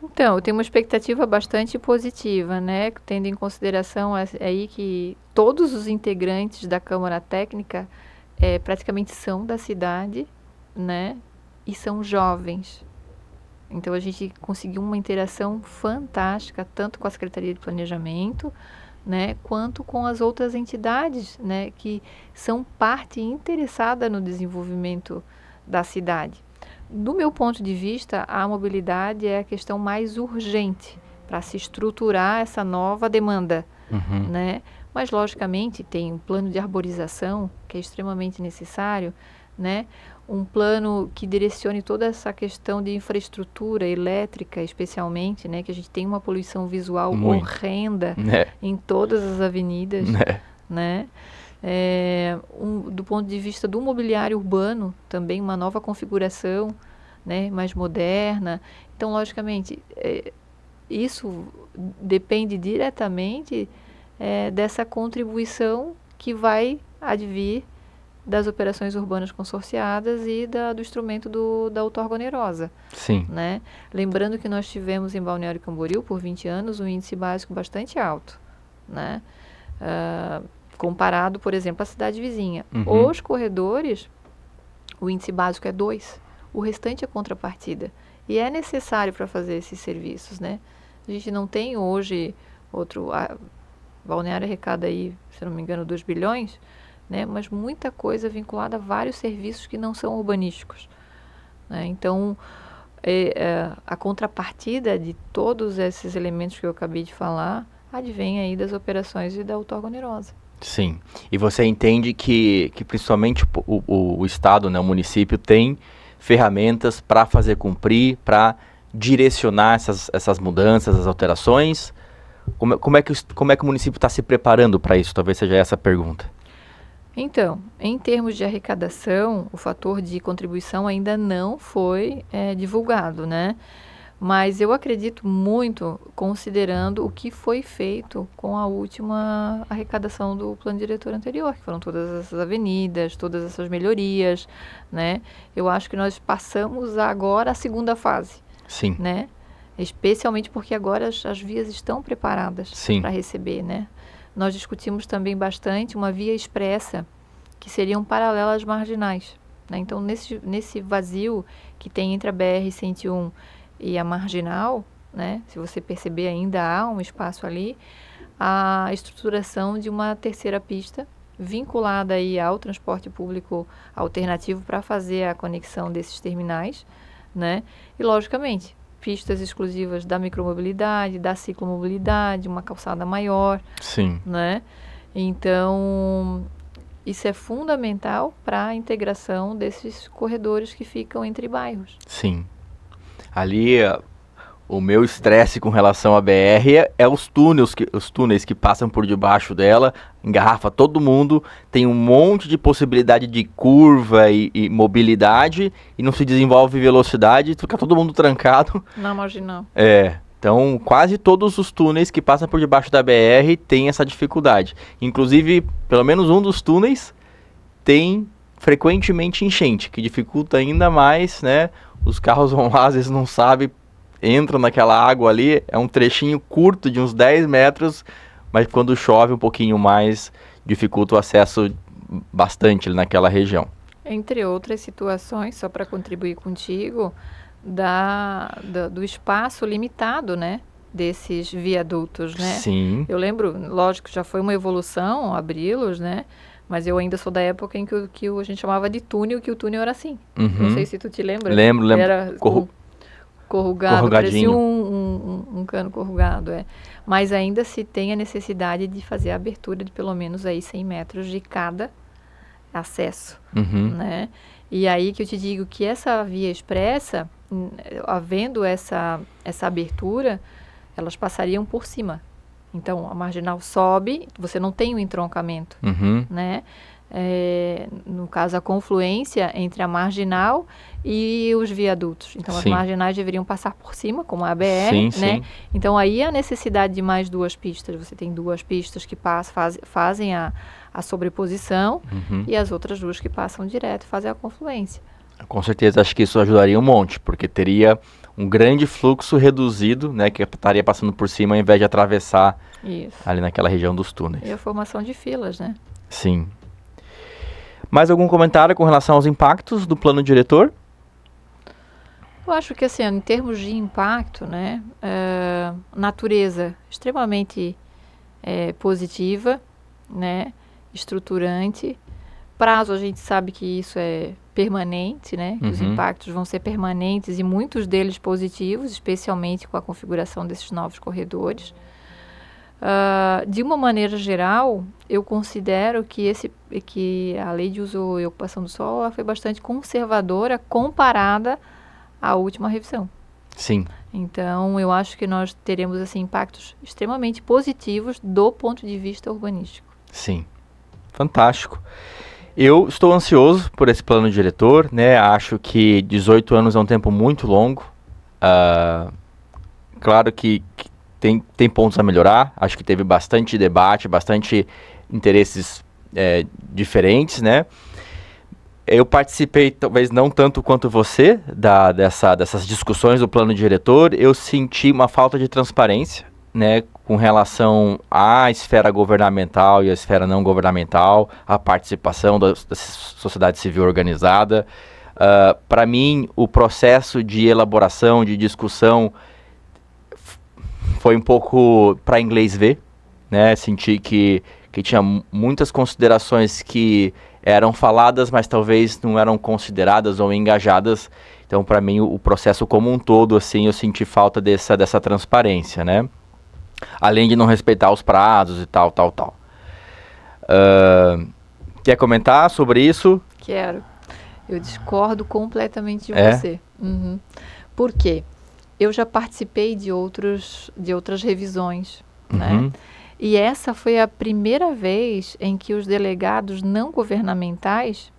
Então, eu tenho uma expectativa bastante positiva, né? Tendo em consideração aí que todos os integrantes da Câmara Técnica praticamente são da cidade, né? E são jovens. Então, a gente conseguiu uma interação fantástica, tanto com a Secretaria de Planejamento, né, quanto com as outras entidades, né, que são parte interessada no desenvolvimento da cidade. Do meu ponto de vista, a mobilidade é a questão mais urgente para se estruturar essa nova demanda, né? Mas, logicamente, tem um plano de arborização que é extremamente necessário, né? Um plano que direcione toda essa questão de infraestrutura elétrica, especialmente, né? Que a gente tem uma poluição visual horrenda em todas as avenidas, né? Do ponto de vista do mobiliário urbano, também uma nova configuração, né? Mais moderna. Então, logicamente, isso depende diretamente dessa contribuição que vai advir das operações urbanas consorciadas e do instrumento da outorga onerosa. Sim. Né? Lembrando que nós tivemos em Balneário Camboriú, por 20 anos, um índice básico bastante alto, né? Comparado, por exemplo, à cidade vizinha. Os corredores, o índice básico é 2, o restante é contrapartida. E é necessário para fazer esses serviços, né? A gente não tem hoje Balneário arrecada aí, se não me engano, 2 bilhões, né? Mas muita coisa vinculada a vários serviços que não são urbanísticos, né? Então, a contrapartida de todos esses elementos que eu acabei de falar advém aí das operações e da outorga onerosa. Sim. E você entende que principalmente o Estado, né, o município, tem ferramentas para fazer cumprir, para direcionar essas mudanças, as alterações? Como é que o município está se preparando para isso? Talvez seja essa a pergunta. Então, em termos de arrecadação, o fator de contribuição ainda não foi divulgado, né? Mas eu acredito muito, considerando o que foi feito com a última arrecadação do plano diretor anterior, que foram todas essas avenidas, todas essas melhorias, né? Eu acho que nós passamos agora a segunda fase. Sim. Né? Especialmente porque agora as vias estão preparadas para receber, né? Nós discutimos também bastante uma via expressa, que seriam paralelas marginais, né? Então, nesse vazio que tem entre a BR-101 e a Marginal, né? Se você perceber, ainda há um espaço ali, a estruturação de uma terceira pista vinculada aí ao transporte público alternativo para fazer a conexão desses terminais, né? E, logicamente, pistas exclusivas da micromobilidade, da ciclomobilidade, uma calçada maior. Sim. Né? Então, isso é fundamental para a integração desses corredores que ficam entre bairros. Sim. Ali, o meu estresse com relação à BR é os túneis que passam por debaixo dela, engarrafa todo mundo, tem um monte de possibilidade de curva e mobilidade, e não se desenvolve velocidade, fica todo mundo trancado. Na Marginal. Então quase todos os túneis que passam por debaixo da BR têm essa dificuldade. Inclusive, pelo menos um dos túneis tem frequentemente enchente, que dificulta ainda mais, né? Os carros vão lá, às vezes não sabem, entram naquela água ali, é um trechinho curto de uns 10 metros, mas quando chove um pouquinho mais, dificulta o acesso bastante naquela região. Entre outras situações, só para contribuir contigo, do espaço limitado, né, desses viadutos, né? Sim. Eu lembro, lógico, já foi uma evolução abri-los, né? Mas eu ainda sou da época em que a gente chamava de túnel, que o túnel era assim. Não sei se tu te lembra. Lembro. Era corrugado, parecia um cano corrugado, Mas ainda se tem a necessidade de fazer a abertura de pelo menos aí 100 metros de cada acesso, né? E aí que eu te digo que essa via expressa, havendo essa abertura, elas passariam por cima. Então, a Marginal sobe, você não tem um entroncamento, né? No caso, a confluência entre a Marginal e os viadutos. Então, as marginais deveriam passar por cima, como a BR, né? Então, aí a necessidade de mais 2 pistas. Você tem 2 pistas que fazem a sobreposição e as outras 2 que passam direto fazem a confluência. Com certeza, acho que isso ajudaria um monte, porque teria um grande fluxo reduzido, né, que estaria passando por cima ao invés de atravessar ali naquela região dos túneis. E a formação de filas, né? Sim. Mais algum comentário com relação aos impactos do plano diretor? Eu acho que, assim, em termos de impacto, né, natureza extremamente positiva, né, estruturante. Prazo, a gente sabe que isso é permanente, né? Que os impactos vão ser permanentes e muitos deles positivos, especialmente com a configuração desses novos corredores. De uma maneira geral, eu considero que a lei de uso e ocupação do solo ela foi bastante conservadora comparada à última revisão. Sim. Então, eu acho que nós teremos assim, impactos extremamente positivos do ponto de vista urbanístico. Sim. Fantástico. Eu estou ansioso por esse plano diretor, né? Acho que 18 anos é um tempo muito longo. Claro que tem pontos a melhorar. Acho que teve bastante debate, bastante interesses diferentes, né? Eu participei, talvez não tanto quanto você, dessas discussões do plano diretor. Eu senti uma falta de transparência, né, com relação à esfera governamental e à esfera não governamental, a participação da sociedade civil organizada. Para mim, o processo de elaboração, de discussão, foi um pouco para inglês ver, né? Senti que tinha muitas considerações que eram faladas, mas talvez não eram consideradas ou engajadas. Então, para mim, o processo como um todo, assim, eu senti falta dessa transparência, né? Além de não respeitar os prazos e tal. Quer comentar sobre isso? Quero. Eu discordo completamente de É? você. Uhum. Por quê? Eu já participei de outras revisões, né? Uhum. E essa foi a primeira vez em que os delegados não governamentais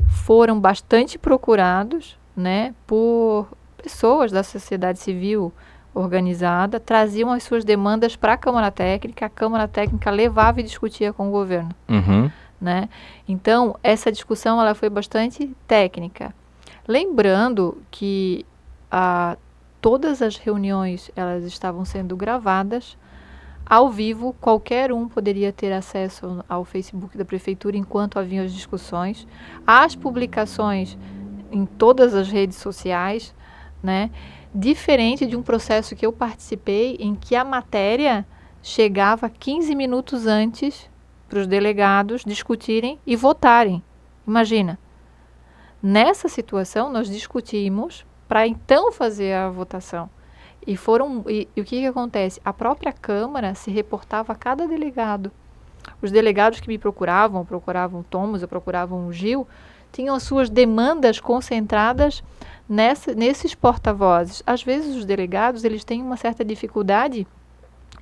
foram bastante procurados, né, por pessoas da sociedade civil organizada, traziam as suas demandas para a Câmara Técnica levava e discutia com o governo, Uhum. né? Então, essa discussão ela foi bastante técnica. Lembrando que todas as reuniões elas estavam sendo gravadas ao vivo, qualquer um poderia ter acesso ao Facebook da Prefeitura enquanto haviam as discussões, as publicações em todas as redes sociais, né? Diferente de um processo que eu participei em que a matéria chegava 15 minutos antes para os delegados discutirem e votarem. Imagina. Nessa situação, nós discutimos para então fazer a votação. E o que acontece? A própria Câmara se reportava a cada delegado. Os delegados que me procuravam o Thomas, procuravam o Gil, tinham as suas demandas concentradas nesses porta-vozes. Às vezes os delegados eles têm uma certa dificuldade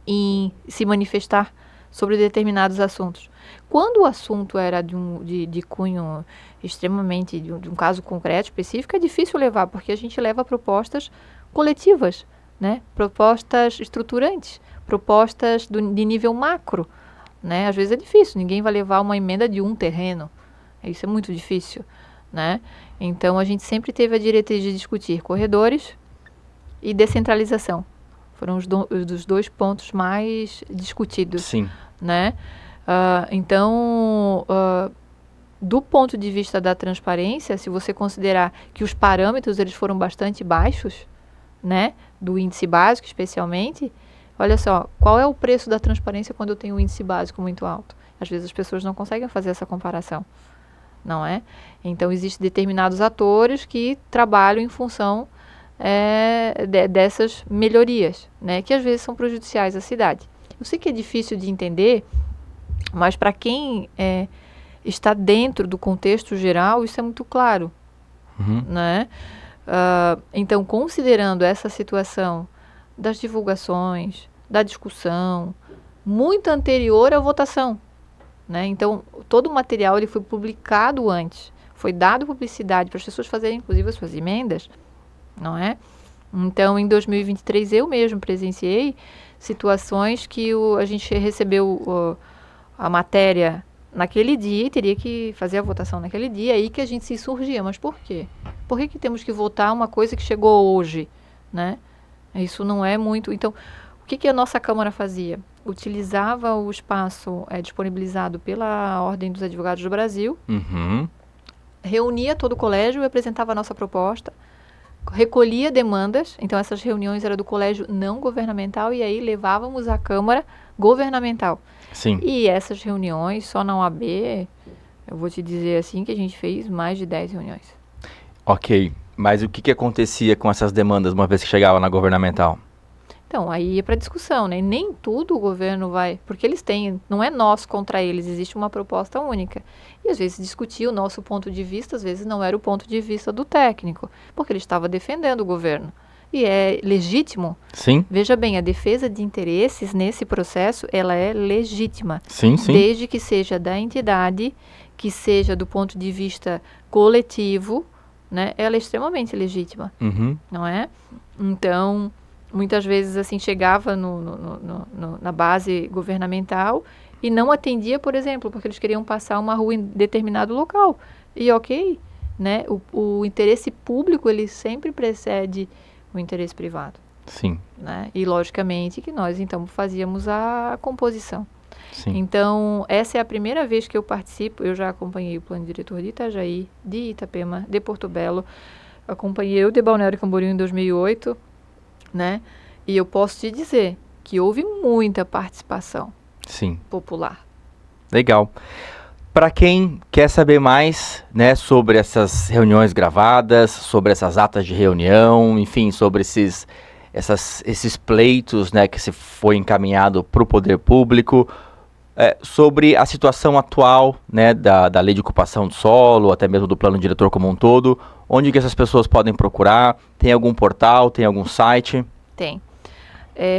em se manifestar sobre determinados assuntos. Quando o assunto era de cunho extremamente, de um caso concreto, específico, é difícil levar, porque a gente leva propostas coletivas, né? Propostas estruturantes, propostas de nível macro, né? Às vezes é difícil, ninguém vai levar uma emenda de um terreno, isso é muito difícil, né? Então a gente sempre teve a diretriz de discutir corredores e descentralização, foram os dois pontos mais discutidos. Sim. Né? Então, do ponto de vista da transparência, se você considerar que os parâmetros eles foram bastante baixos, né, do índice básico especialmente, olha só, qual é o preço da transparência quando eu tenho um índice básico muito alto? Às vezes as pessoas não conseguem fazer essa comparação, não é? Então, existem determinados atores que trabalham em função dessas melhorias, né, que às vezes são prejudiciais à cidade. Eu sei que é difícil de entender, mas para quem está dentro do contexto geral, isso é muito claro, né? Então, considerando essa situação das divulgações, da discussão, muito anterior à votação, né? Então, todo o material ele foi publicado antes, foi dado publicidade para as pessoas fazerem, inclusive, as suas emendas, não é? Então, em 2023, eu mesmo presenciei situações que a gente recebeu a matéria naquele dia e teria que fazer a votação naquele dia, aí que a gente se insurgia. Mas por quê? Por que temos que votar uma coisa que chegou hoje, né? Isso não é muito... Então, o que a nossa Câmara fazia? Utilizava o espaço disponibilizado pela Ordem dos Advogados do Brasil, reunia todo o colégio e apresentava a nossa proposta, recolhia demandas, então essas reuniões eram do colégio não governamental e aí levávamos à Câmara governamental. Sim. E essas reuniões, só na OAB, eu vou te dizer assim, que a gente fez mais de 10 reuniões. Ok, mas o que acontecia com essas demandas uma vez que chegava na governamental? Então, aí ia para discussão, né? Nem tudo o governo vai... Porque eles têm... Não é nós contra eles, existe uma proposta única. E às vezes discutir o nosso ponto de vista, às vezes não era o ponto de vista do técnico, porque ele estava defendendo o governo. E é legítimo. Sim. Veja bem, a defesa de interesses nesse processo, ela é legítima. Sim, sim. Desde que seja da entidade, que seja do ponto de vista coletivo, né? Ela é extremamente legítima, não é? Então... Muitas vezes, assim, chegava na base governamental e não atendia, por exemplo, porque eles queriam passar uma rua em determinado local. E ok, né? O interesse público, ele sempre precede o interesse privado. Sim. Né? E, logicamente, que nós, então, fazíamos a composição. Sim. Então, essa é a primeira vez que eu participo. Eu já acompanhei o plano diretor de Itajaí, de Itapema, de Porto Belo. Acompanhei o de Balneário Camboriú em 2008, né? E eu posso te dizer que houve muita participação popular. Legal. Para quem quer saber mais, né, sobre essas reuniões gravadas, sobre essas atas de reunião, enfim, sobre esses pleitos, né, que se foi encaminhado para o poder público, sobre a situação atual, né, da lei de ocupação do solo, até mesmo do plano diretor como um todo, onde que essas pessoas podem procurar? Tem algum portal, tem algum site? Tem.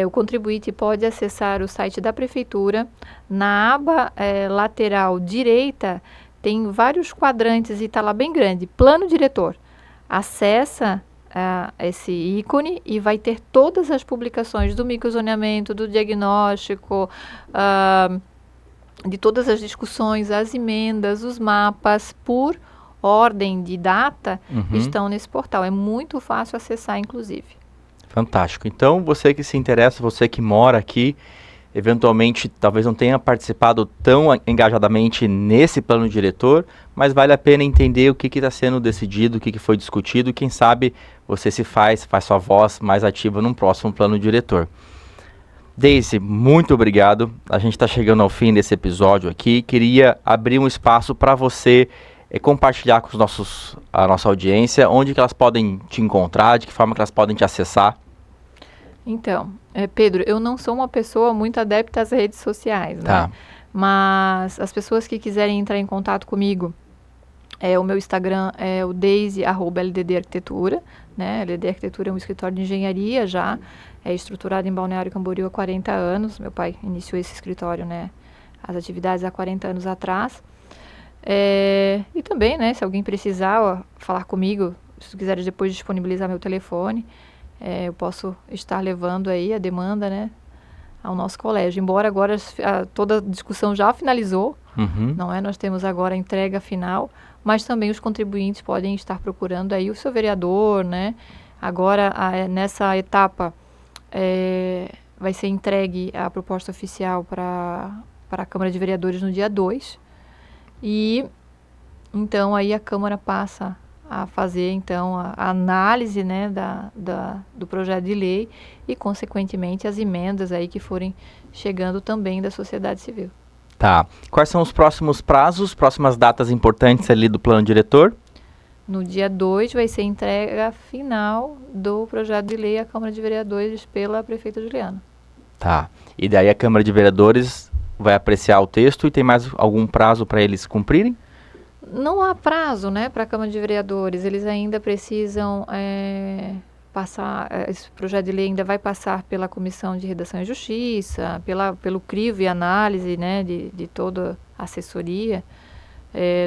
O contribuinte pode acessar o site da prefeitura. Na aba lateral direita tem vários quadrantes e está lá bem grande, plano diretor. Acessa esse ícone e vai ter todas as publicações do microzoneamento, do diagnóstico, de todas as discussões, as emendas, os mapas, por ordem de data, estão nesse portal. É muito fácil acessar, inclusive. Fantástico. Então, você que se interessa, você que mora aqui, eventualmente talvez não tenha participado tão engajadamente nesse plano diretor, mas vale a pena entender o que está sendo decidido, o que foi discutido, quem sabe você faz sua voz mais ativa num próximo plano diretor. Deise, muito obrigado. A gente está chegando ao fim desse episódio aqui. Queria abrir um espaço para você compartilhar com a nossa audiência, onde que elas podem te encontrar, de que forma que elas podem te acessar. Então, Pedro, eu não sou uma pessoa muito adepta às redes sociais, né? Mas as pessoas que quiserem entrar em contato comigo, o meu Instagram é o deise@LDD Arquitetura, né? LDD Arquitetura é um escritório de engenharia já, é estruturado em Balneário Camboriú há 40 anos. Meu pai iniciou esse escritório, né? As atividades há 40 anos atrás. E também, né, se alguém precisar falar comigo, se quiser depois disponibilizar meu telefone, eu posso estar levando aí a demanda, né, ao nosso colégio. Embora agora toda a discussão já finalizou, não é? Nós temos agora a entrega final, mas também os contribuintes podem estar procurando aí o seu vereador, né? Agora, nessa etapa, vai ser entregue a proposta oficial para a Câmara de Vereadores no dia 2. E então aí a Câmara passa a fazer então a análise, né, do projeto de lei e consequentemente as emendas aí que forem chegando também da sociedade civil. Tá. Quais são os próximos prazos, próximas datas importantes ali do plano diretor? No dia 2 vai ser entrega final do projeto de lei à Câmara de Vereadores pela prefeita Juliana. Tá. E daí a Câmara de Vereadores vai apreciar o texto e tem mais algum prazo para eles cumprirem? Não há prazo, né, para a Câmara de Vereadores. Eles ainda precisam passar, esse projeto de lei ainda vai passar pela Comissão de Redação e Justiça, pelo crivo e análise, né, de toda a assessoria.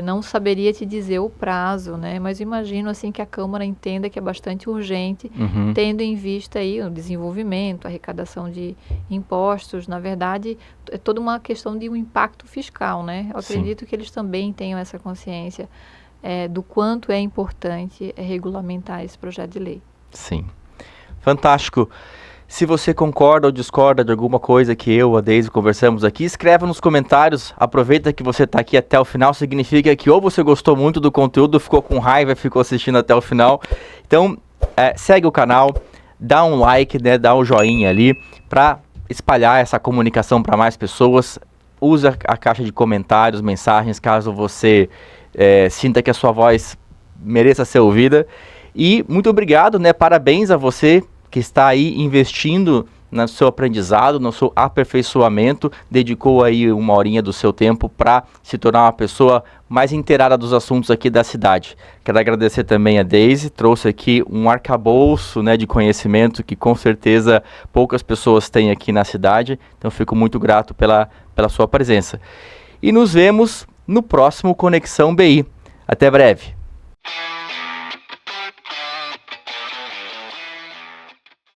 Não saberia te dizer o prazo, né, mas imagino assim que a Câmara entenda que é bastante urgente, tendo em vista aí o desenvolvimento, a arrecadação de impostos. Na verdade, é toda uma questão de um impacto fiscal, né? Eu acredito que eles também tenham essa consciência do quanto é importante regulamentar esse projeto de lei. Sim. Fantástico. Se você concorda ou discorda de alguma coisa que eu, a Deise, conversamos aqui, escreva nos comentários. Aproveita que você está aqui até o final, significa que ou você gostou muito do conteúdo, ficou com raiva e ficou assistindo até o final. Então, segue o canal, dá um like, né, dá um joinha ali para espalhar essa comunicação para mais pessoas. Usa a caixa de comentários, mensagens, caso você sinta que a sua voz mereça ser ouvida. E muito obrigado, né? Parabéns a você que está aí investindo no seu aprendizado, no seu aperfeiçoamento, dedicou aí uma horinha do seu tempo para se tornar uma pessoa mais inteirada dos assuntos aqui da cidade. Quero agradecer também a Deise, trouxe aqui um arcabouço, né, de conhecimento que com certeza poucas pessoas têm aqui na cidade, então fico muito grato pela sua presença. E nos vemos no próximo Conexão BI. Até breve!